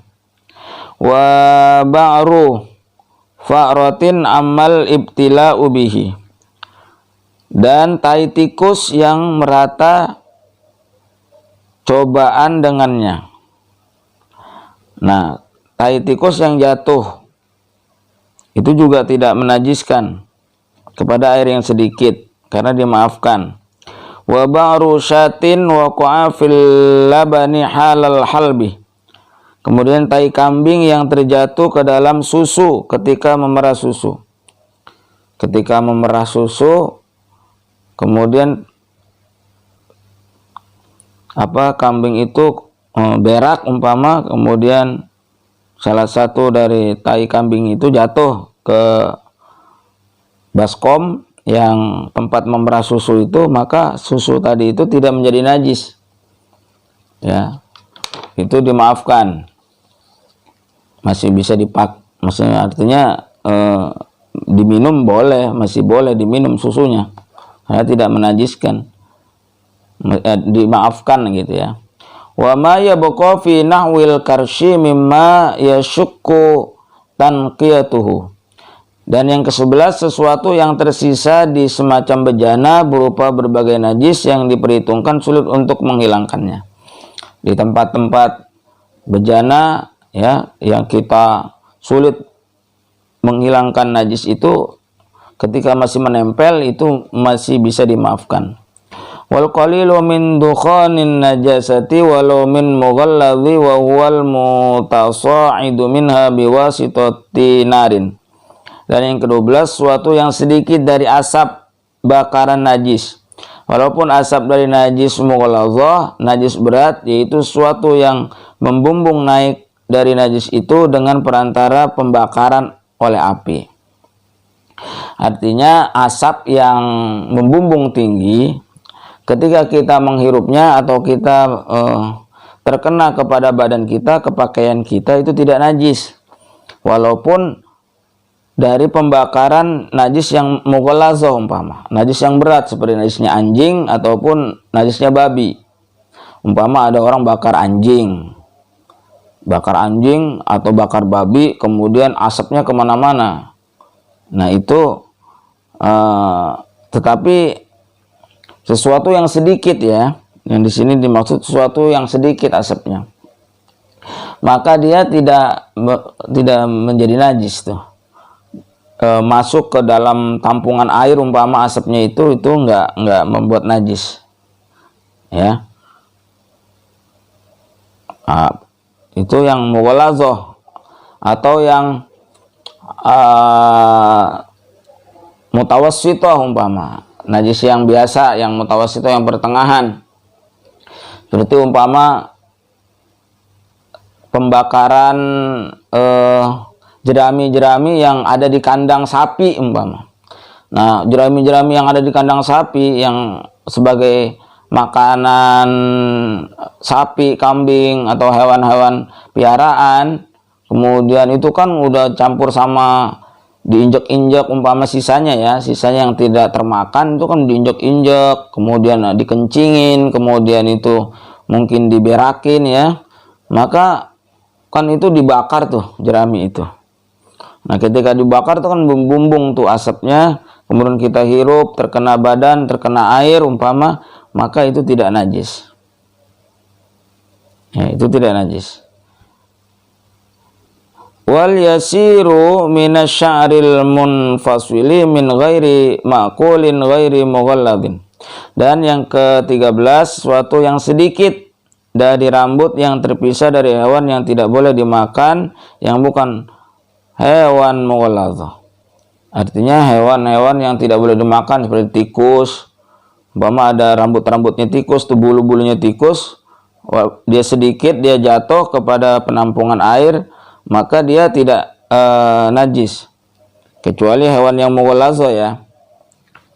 Wa ba'ru fa'ratin amal ibtila'u bihi. Dan tai tikus yang merata cobaan dengannya. Nah, tai tikus yang jatuh itu juga tidak menajiskan kepada air yang sedikit, karena dimaafkan. Wa ba'ru syatin waqa'a fil labani halal halbi. Kemudian tai kambing yang terjatuh ke dalam susu ketika memerah susu. Ketika memerah susu, kemudian kambing itu berak umpama, kemudian salah satu dari tai kambing itu jatuh ke baskom yang tempat memerah susu itu, maka susu tadi itu tidak menjadi najis ya, itu dimaafkan, masih bisa dipak, maksudnya artinya diminum boleh, masih boleh diminum susunya karena tidak menajiskan, dimaafkan gitu ya. Wa ma yabqa fi nahwil karsyi mimma yashukku tanqiyatuhu. Dan yang ke-11, sesuatu yang tersisa di semacam bejana berupa berbagai najis yang diperhitungkan sulit untuk menghilangkannya. Di tempat-tempat bejana ya yang kita sulit menghilangkan najis itu, ketika masih menempel itu masih bisa dimaafkan. Wal qalilu min dukhanin najasati walau min mughalladhi wa huwal mutasa'idu minha biwasitati narin. Dan yang ke-12, suatu yang sedikit dari asap bakaran najis, walaupun asap dari najis mughalladhah, najis berat, yaitu suatu yang membumbung naik dari najis itu dengan perantara pembakaran oleh api. Artinya asap yang membumbung tinggi, ketika kita menghirupnya atau kita terkena kepada badan kita, ke pakaian kita, itu tidak najis, walaupun dari pembakaran najis yang mughalladhah, umpama najis yang berat seperti najisnya anjing ataupun najisnya babi. Umpama ada orang bakar anjing atau bakar babi, kemudian asapnya kemana-mana. Nah itu tetapi sesuatu yang sedikit ya, yang di sini dimaksud sesuatu yang sedikit asapnya, maka dia tidak menjadi najis tuh. Masuk ke dalam tampungan air umpama asapnya itu enggak membuat najis ya. Itu yang mughalladhah, atau yang mutawassithah, umpama najis yang biasa, yang mutawassithah, yang pertengahan, seperti umpama pembakaran jerami-jerami yang ada di kandang sapi umpama. Nah, jerami-jerami yang ada di kandang sapi yang sebagai makanan sapi, kambing atau hewan-hewan piaraan, kemudian itu kan udah campur sama diinjek-injek umpama sisanya ya, sisanya yang tidak termakan itu kan diinjek-injek, kemudian dikencingin, kemudian itu mungkin diberakin ya, maka kan itu dibakar tuh jerami itu. Nah, ketika dibakar tuh kan bumbung tuh asapnya, kemudian kita hirup, terkena badan, terkena air umpama, maka itu tidak najis. Ya, itu tidak najis. Wal yasiru minasy'aril munfasili min ghairi ma'kulin ghairi mughalladin. Dan yang ke-13, sesuatu yang sedikit dari rambut yang terpisah dari hewan yang tidak boleh dimakan, yang bukan hewan mughalladh. Artinya hewan-hewan yang tidak boleh dimakan seperti tikus. Umpama ada rambut-rambutnya tikus, tuh bulu-bulunya tikus, dia sedikit, dia jatuh kepada penampungan air, maka dia tidak najis. Kecuali hewan yang mughalladh ya.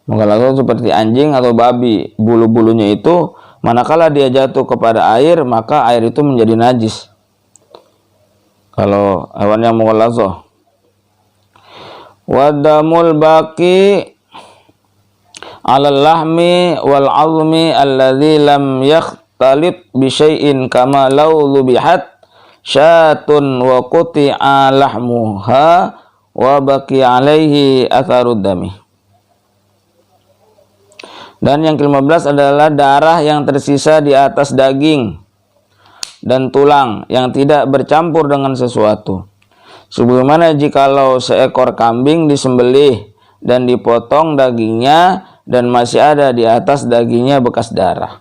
Mughalladh seperti anjing atau babi, bulu-bulunya itu manakala dia jatuh kepada air, maka air itu menjadi najis. Kalau hewan yang mughalladh. Wadamul baqi 'alal lahmi wal 'azmi alladzi lam yakhtalit bi syai'in kama law lubihat syatun wa quti'a lahmuha wa baqi 'alaihi atharud dami. Dan yang ke-15 adalah darah yang tersisa di atas daging dan tulang yang tidak bercampur dengan sesuatu. Sebagaimana jikalau seekor kambing disembelih dan dipotong dagingnya dan masih ada di atas dagingnya bekas darah.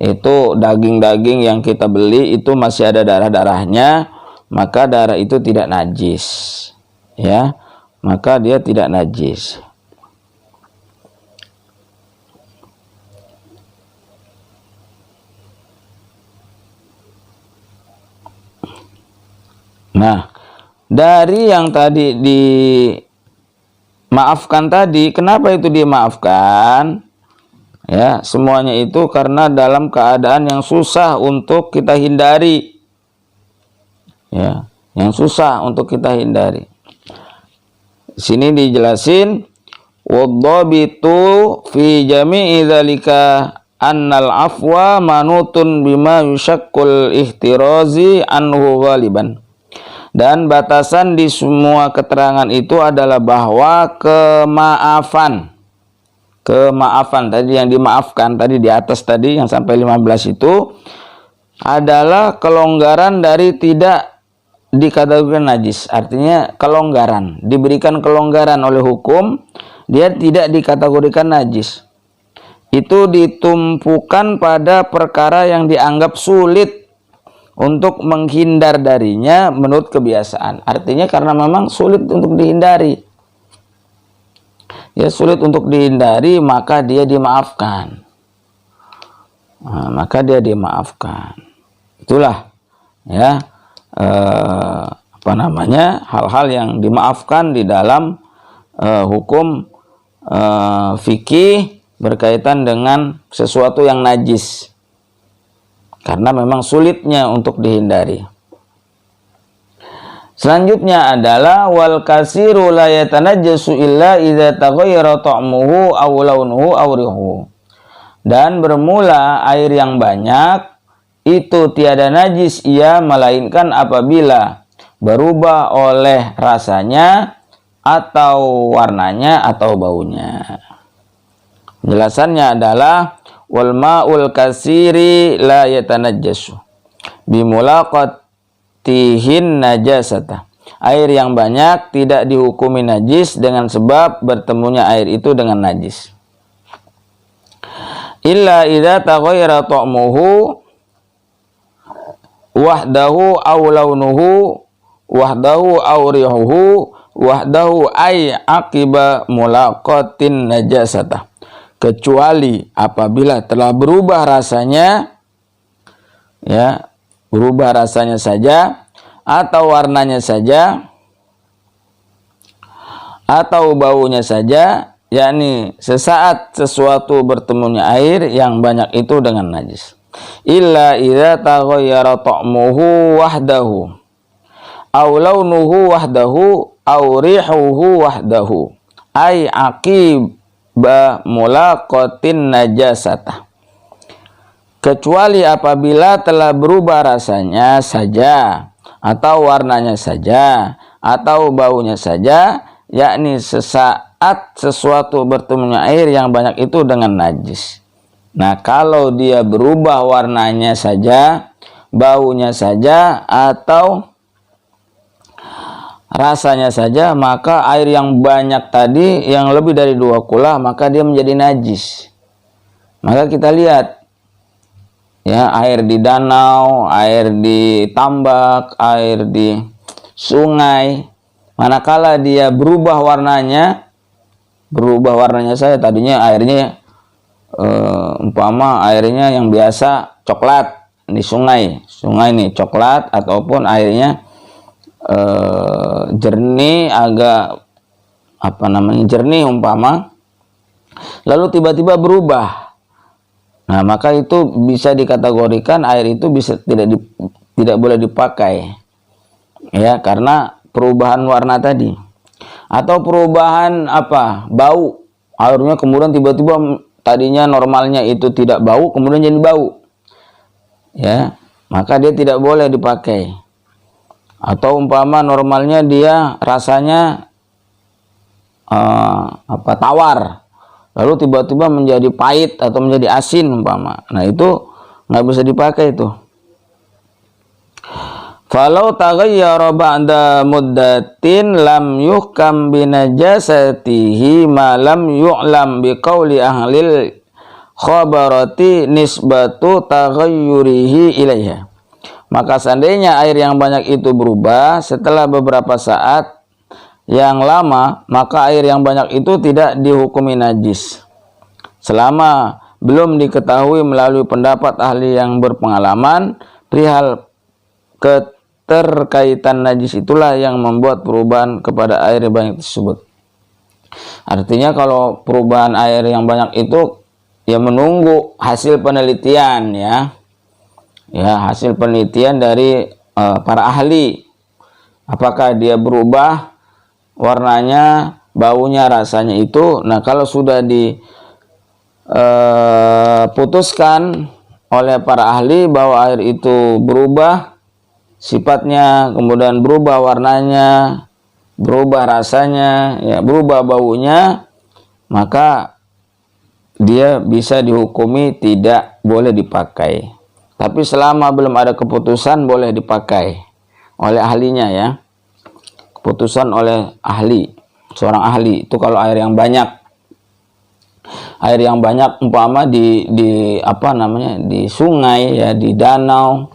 Itu daging-daging yang kita beli itu masih ada darah-darahnya, maka darah itu tidak najis. Ya, maka dia tidak najis. Nah, dari yang tadi dimaafkan tadi, kenapa itu dimaafkan? Ya, semuanya itu karena dalam keadaan yang susah untuk kita hindari. Ya, yang susah untuk kita hindari. Sini dijelasin, wadhabitu fi jami'i dzalika annal afwa manutun bima yushakkul ihtirazi anhu ghaliban. Dan batasan di semua keterangan itu adalah bahwa kemaafan tadi yang dimaafkan tadi di atas tadi yang sampai 15 itu adalah kelonggaran dari tidak dikategorikan najis. Artinya kelonggaran, diberikan kelonggaran oleh hukum, dia tidak dikategorikan najis. Itu ditumpukan pada perkara yang dianggap sulit untuk menghindar darinya menurut kebiasaan. Artinya karena memang sulit untuk dihindari. Ya, sulit untuk dihindari, maka dia dimaafkan. Nah, maka dia dimaafkan. Itulah ya hal-hal yang dimaafkan di dalam hukum fikih berkaitan dengan sesuatu yang najis. Karena memang sulitnya untuk dihindari. Selanjutnya adalah wal kasiru la yatanajjasu illa idza taghayyara ta'muhu aw launuhu aw rihuhu. Dan bermula air yang banyak itu tiada najis ia melainkan apabila berubah oleh rasanya atau warnanya atau baunya. Penjelasannya adalah wal ma'ul kasiri la yatanajjasu bimulaqatihin najasata. Air yang banyak tidak dihukumi najis dengan sebab bertemunya air itu dengan najis. Illa idza taghayyara ta'muhu wahdahu aw launuhu wahdahu aw rihuhu wahdahu ay aqiba mulaqatin najasata. Kecuali apabila telah berubah rasanya, ya, berubah rasanya saja atau warnanya saja, atau baunya saja, yakni sesaat sesuatu bertemunya air yang banyak itu dengan najis. Illa idza taghayyara ta'muhu wahdahu aw launuhu wahdahu aw rihuhu wahdahu ay aqiba mulaqatin najasatah. Kecuali apabila telah berubah rasanya saja, atau warnanya saja, atau baunya saja, yakni sesaat sesuatu bertemunya air yang banyak itu dengan najis. Nah, kalau dia berubah warnanya saja, baunya saja, atau rasanya saja, maka air yang banyak tadi, yang lebih dari 2 kula, maka dia menjadi najis. Maka kita lihat, ya, air di danau, air di tambak, air di sungai, manakala dia berubah warnanya saya, tadinya airnya umpama airnya yang biasa coklat di sungai ini coklat, ataupun airnya jernih, agak jernih umpama, lalu tiba-tiba berubah. Nah, maka itu bisa dikategorikan air itu bisa tidak boleh dipakai, ya, karena perubahan warna tadi, atau perubahan bau, airnya kemudian tiba-tiba tadinya normalnya itu tidak bau, kemudian jadi bau, ya, maka dia tidak boleh dipakai. Atau umpama normalnya dia rasanya tawar, lalu tiba-tiba menjadi pahit atau menjadi asin umpama. Nah, itu nggak bisa dipakai itu. Falau taghayyara ba'da muddatin lam yuhkam binajasatihi ma lam yu'lam biqauli ahlil khabarati nisbatu taghayyurihi ilaiha. Maka seandainya air yang banyak itu berubah setelah beberapa saat yang lama, maka air yang banyak itu tidak dihukumi najis selama belum diketahui melalui pendapat ahli yang berpengalaman perihal keterkaitan najis itulah yang membuat perubahan kepada air yang banyak tersebut. Artinya kalau perubahan air yang banyak itu ya menunggu hasil penelitian, ya hasil penelitian dari para ahli, apakah dia berubah warnanya, baunya, rasanya itu. Nah, kalau sudah diputuskan oleh para ahli bahwa air itu berubah sifatnya, kemudian berubah warnanya, berubah rasanya, ya, berubah baunya, maka dia bisa dihukumi tidak boleh dipakai. Tapi selama belum ada keputusan boleh dipakai oleh ahlinya, ya. Keputusan oleh ahli, seorang ahli itu kalau air yang banyak umpama di sungai, ya, di danau,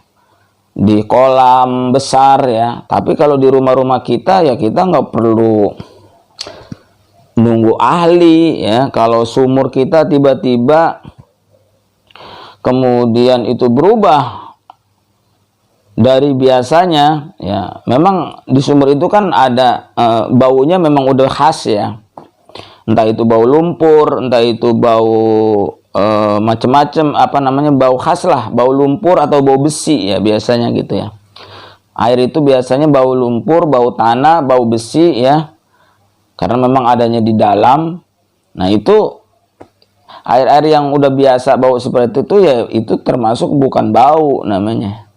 di kolam besar, ya. Tapi kalau di rumah-rumah kita, ya, kita nggak perlu nunggu ahli, ya. Kalau sumur kita tiba-tiba kemudian itu berubah dari biasanya, ya, memang di sumur itu kan ada baunya memang udah khas, ya, entah itu bau lumpur, entah itu bau macam-macam bau khas lah, bau lumpur atau bau besi, ya, biasanya gitu, ya. Air itu biasanya bau lumpur, bau tanah, bau besi, ya, karena memang adanya di dalam. Nah, itu air-air yang udah biasa bau seperti itu, ya, itu termasuk bukan bau namanya.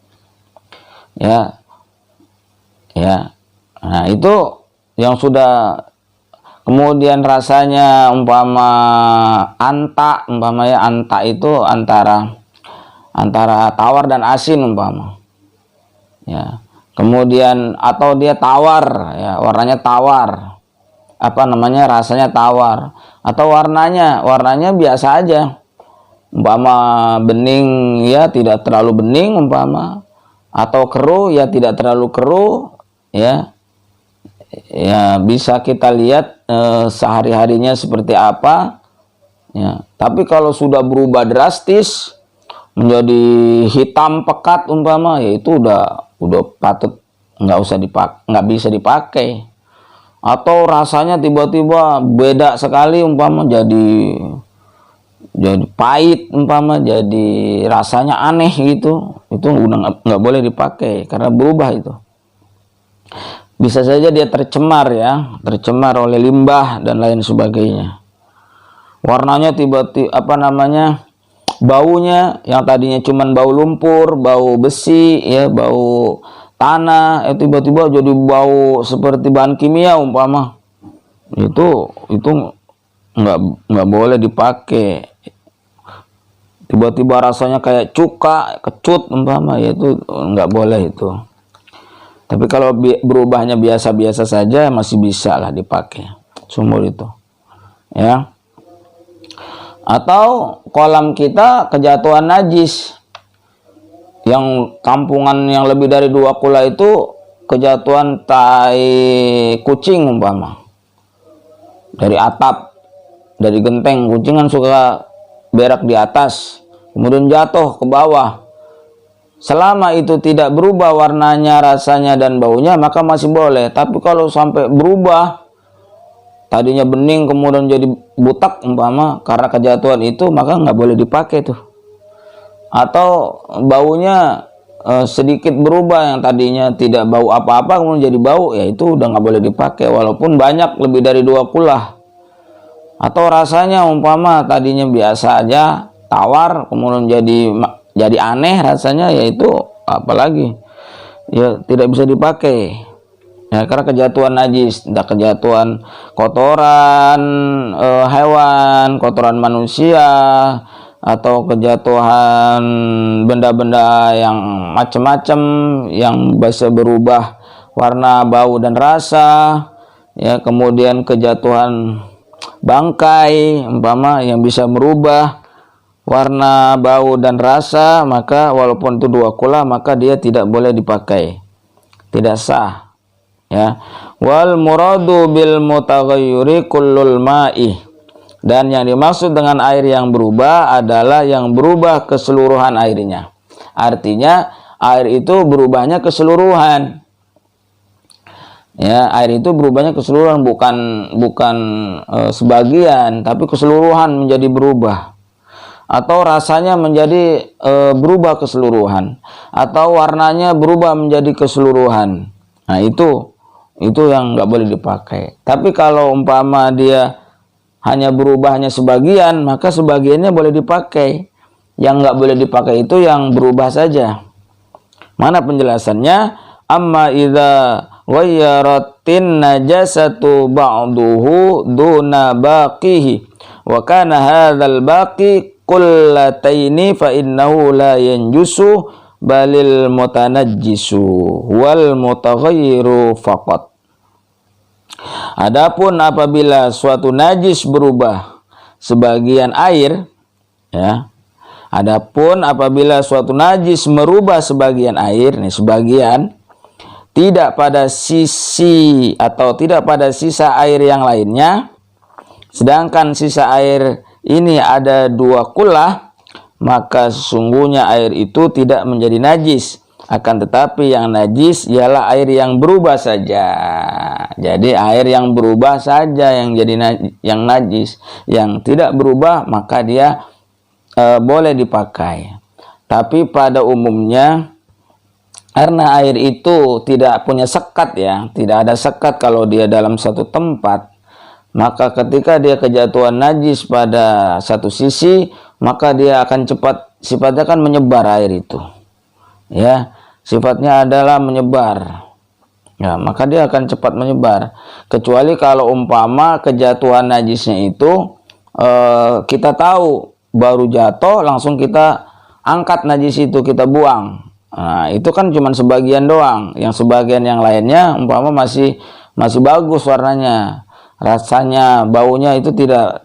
Ya, nah, itu yang sudah kemudian rasanya anta itu antara tawar dan asin ya, kemudian atau dia tawar, ya, warnanya tawar, rasanya tawar, atau warnanya biasa aja, bening, ya, tidak terlalu bening atau keruh, ya, tidak terlalu keruh, ya, bisa kita lihat sehari-harinya seperti apa, ya. Tapi kalau sudah berubah drastis menjadi hitam pekat ya itu udah patut nggak bisa dipakai atau rasanya tiba-tiba beda sekali, umpama jadi pahit, umpama jadi rasanya aneh gitu, itu udah nggak boleh dipakai karena berubah itu. Bisa saja dia tercemar ya, tercemar oleh limbah dan lain sebagainya. Warnanya tiba-tiba baunya yang tadinya cuman bau lumpur, bau besi ya, bau tanah, tiba-tiba jadi bau seperti bahan kimia umpama. Itu nggak boleh dipakai. Tiba-tiba rasanya kayak cuka, kecut umpama, ya itu nggak boleh itu. Tapi kalau berubahnya biasa-biasa saja masih bisa lah dipakai sumur itu. Ya. Atau kolam kita kejatuhan najis. Yang kampungan yang lebih dari 2 kula itu kejatuhan tai kucing umpama. Dari atap, dari genteng, kucing kan suka berak di atas, kemudian jatuh ke bawah. Selama itu tidak berubah warnanya, rasanya, dan baunya, maka masih boleh. Tapi kalau sampai berubah, tadinya bening kemudian jadi butak umpama karena kejatuhan itu, maka nggak boleh dipakai tuh. Atau baunya sedikit berubah, yang tadinya tidak bau apa-apa kemudian jadi bau, ya itu udah nggak boleh dipakai walaupun banyak lebih dari 2 kulah. Atau rasanya umpama tadinya biasa aja, tawar, kemudian jadi aneh rasanya, yaitu apalagi ya tidak bisa dipakai ya, karena kejatuhan najis, entah kejatuhan kotoran hewan, kotoran manusia, atau kejatuhan benda-benda yang macam-macam yang bisa berubah warna, bau, dan rasa ya. Kemudian kejatuhan bangkai umpama yang bisa merubah warna, bau, dan rasa, maka walaupun itu 2 kula, maka dia tidak boleh dipakai, tidak sah ya. Wal muradu bil mutaghayyiri kullul ma'i, dan yang dimaksud dengan air yang berubah adalah yang berubah keseluruhan airnya. Artinya air itu berubahnya keseluruhan ya, air itu berubahnya keseluruhan, bukan sebagian, tapi keseluruhan menjadi berubah. Atau rasanya menjadi berubah keseluruhan, atau warnanya berubah menjadi keseluruhan. Nah itu yang nggak boleh dipakai. Tapi kalau umpama dia hanya berubahnya sebagian, maka sebagiannya boleh dipakai. Yang nggak boleh dipakai itu yang berubah saja. Mana penjelasannya? Amma idza ghayyaratin najasatu ba'duhu duna baqihi wa kana hadzal baqi kullataini fa innahu la yanjusu balil mutanajjisu wal mutaghayyiru faqat. Adapun apabila suatu najis berubah sebagian air ya, adapun apabila suatu najis merubah sebagian air, nih sebagian, tidak pada sisi atau tidak pada sisa air yang lainnya, sedangkan sisa air ini ada 2 kula, maka sesungguhnya air itu tidak menjadi najis. Akan tetapi yang najis ialah air yang berubah saja. Jadi air yang berubah saja yang jadi yang najis. Yang tidak berubah maka dia boleh dipakai. Tapi pada umumnya karena air itu tidak punya sekat ya, tidak ada sekat kalau dia dalam satu tempat, maka ketika dia kejatuhan najis pada satu sisi, maka dia akan sifatnya kan menyebar air itu ya, sifatnya adalah menyebar ya, maka dia akan cepat menyebar. Kecuali kalau umpama kejatuhan najisnya itu kita tahu baru jatuh langsung kita angkat najis itu, kita buang. Nah itu kan cuma sebagian doang, yang sebagian yang lainnya umpama masih bagus warnanya, rasanya, baunya itu tidak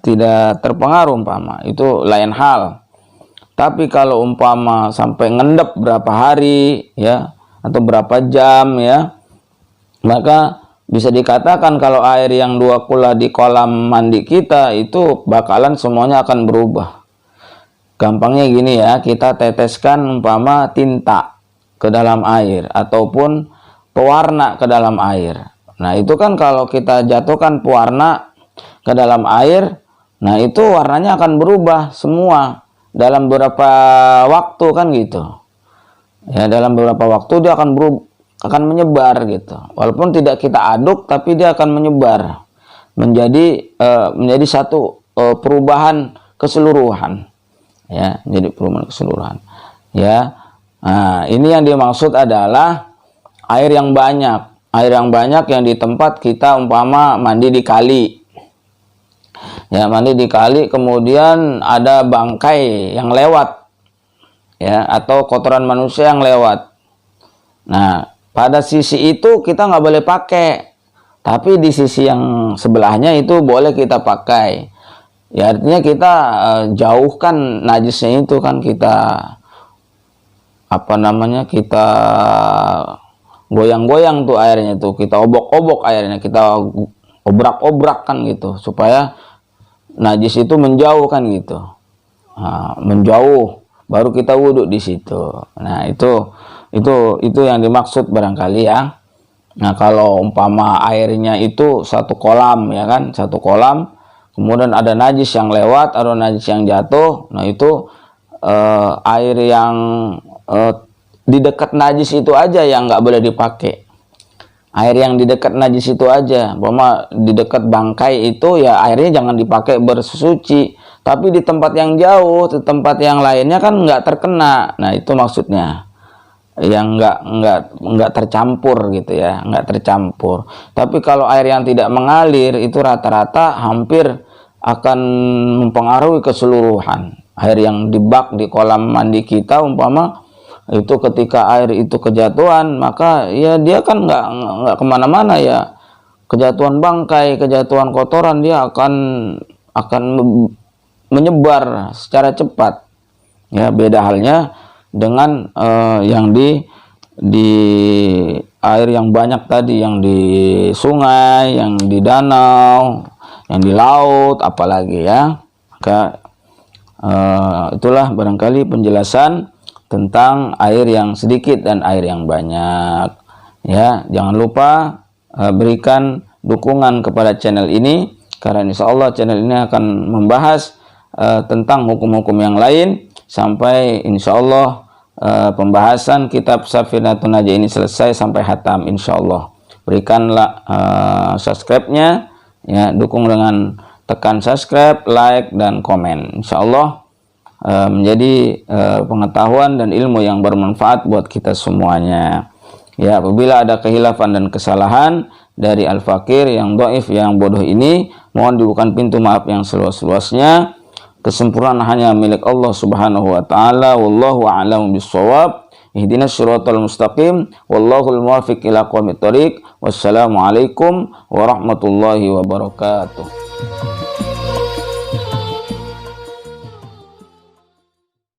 terpengaruh umpama, itu lain hal. Tapi kalau umpama sampai ngendap berapa hari ya, atau berapa jam ya, maka bisa dikatakan kalau air yang 2 kula di kolam mandi kita itu bakalan semuanya akan berubah. Gampangnya gini ya, kita teteskan umpama tinta ke dalam air ataupun pewarna ke dalam air. Nah itu kan kalau kita jatuhkan pewarna ke dalam air, nah itu warnanya akan berubah semua dalam beberapa waktu kan gitu. Ya, dalam beberapa waktu dia akan menyebar gitu. Walaupun tidak kita aduk, tapi dia akan menyebar menjadi satu perubahan keseluruhan. Ya, jadi perubahan keseluruhan. Ya, nah ini yang dimaksud adalah air yang banyak. Air yang banyak yang di tempat kita umpama mandi di kali. Ya, mandi di kali, kemudian ada bangkai yang lewat. Ya, atau kotoran manusia yang lewat. Nah, pada sisi itu kita nggak boleh pakai, tapi di sisi yang sebelahnya itu boleh kita pakai. Ya, artinya kita jauhkan najisnya itu kan, kita kita goyang-goyang tuh airnya tuh, kita obok-obok airnya, kita obrak-obrak kan gitu, supaya najis itu menjauh kan gitu. Nah, menjauh, baru kita wudhu di situ. Nah itu yang dimaksud barangkali ya. Nah kalau umpama airnya itu satu kolam ya kan, satu kolam, kemudian ada najis yang lewat, ada najis yang jatuh. Nah itu air yang di dekat najis itu aja yang nggak boleh dipakai. Air yang di dekat najis itu aja, umpama di dekat bangkai itu ya airnya jangan dipakai bersuci. Tapi di tempat yang jauh, di tempat yang lainnya kan nggak terkena. Nah itu maksudnya, yang nggak tercampur gitu ya, nggak tercampur. Tapi kalau air yang tidak mengalir itu rata-rata hampir akan mempengaruhi keseluruhan. Air yang di bak di kolam mandi kita umpama itu ketika air itu kejatuhan, maka ya dia kan nggak kemana-mana ya. Kejatuhan bangkai, kejatuhan kotoran, dia akan menyebar secara cepat. Ya, beda halnya dengan yang di air yang banyak tadi, yang di sungai, yang di danau, yang di laut, apalagi ya. Maka itulah barangkali penjelasan tentang air yang sedikit dan air yang banyak. Ya, jangan lupa berikan dukungan kepada channel ini, karena insya Allah channel ini akan membahas tentang hukum-hukum yang lain sampai insya Allah pembahasan kitab Safinatun Najah ini selesai sampai hatam insya Allah. Berikanlah subscribe-nya, ya, dukung dengan tekan subscribe, like, dan komen. Insya Allah menjadi pengetahuan dan ilmu yang bermanfaat buat kita semuanya. Ya, apabila ada khilafan dan kesalahan dari Al-Fakir yang dhaif, yang bodoh ini, mohon dibukakan pintu maaf yang seluas-luasnya. Kesempurnaan hanya milik Allah Subhanahu wa taala. Wallahu a'lam bishawab. Ihdinas shiratal mustaqim. Wallahul muwaffiq ila aqwamit thoriq. Wassalamualaikum warahmatullahi wabarakatuh.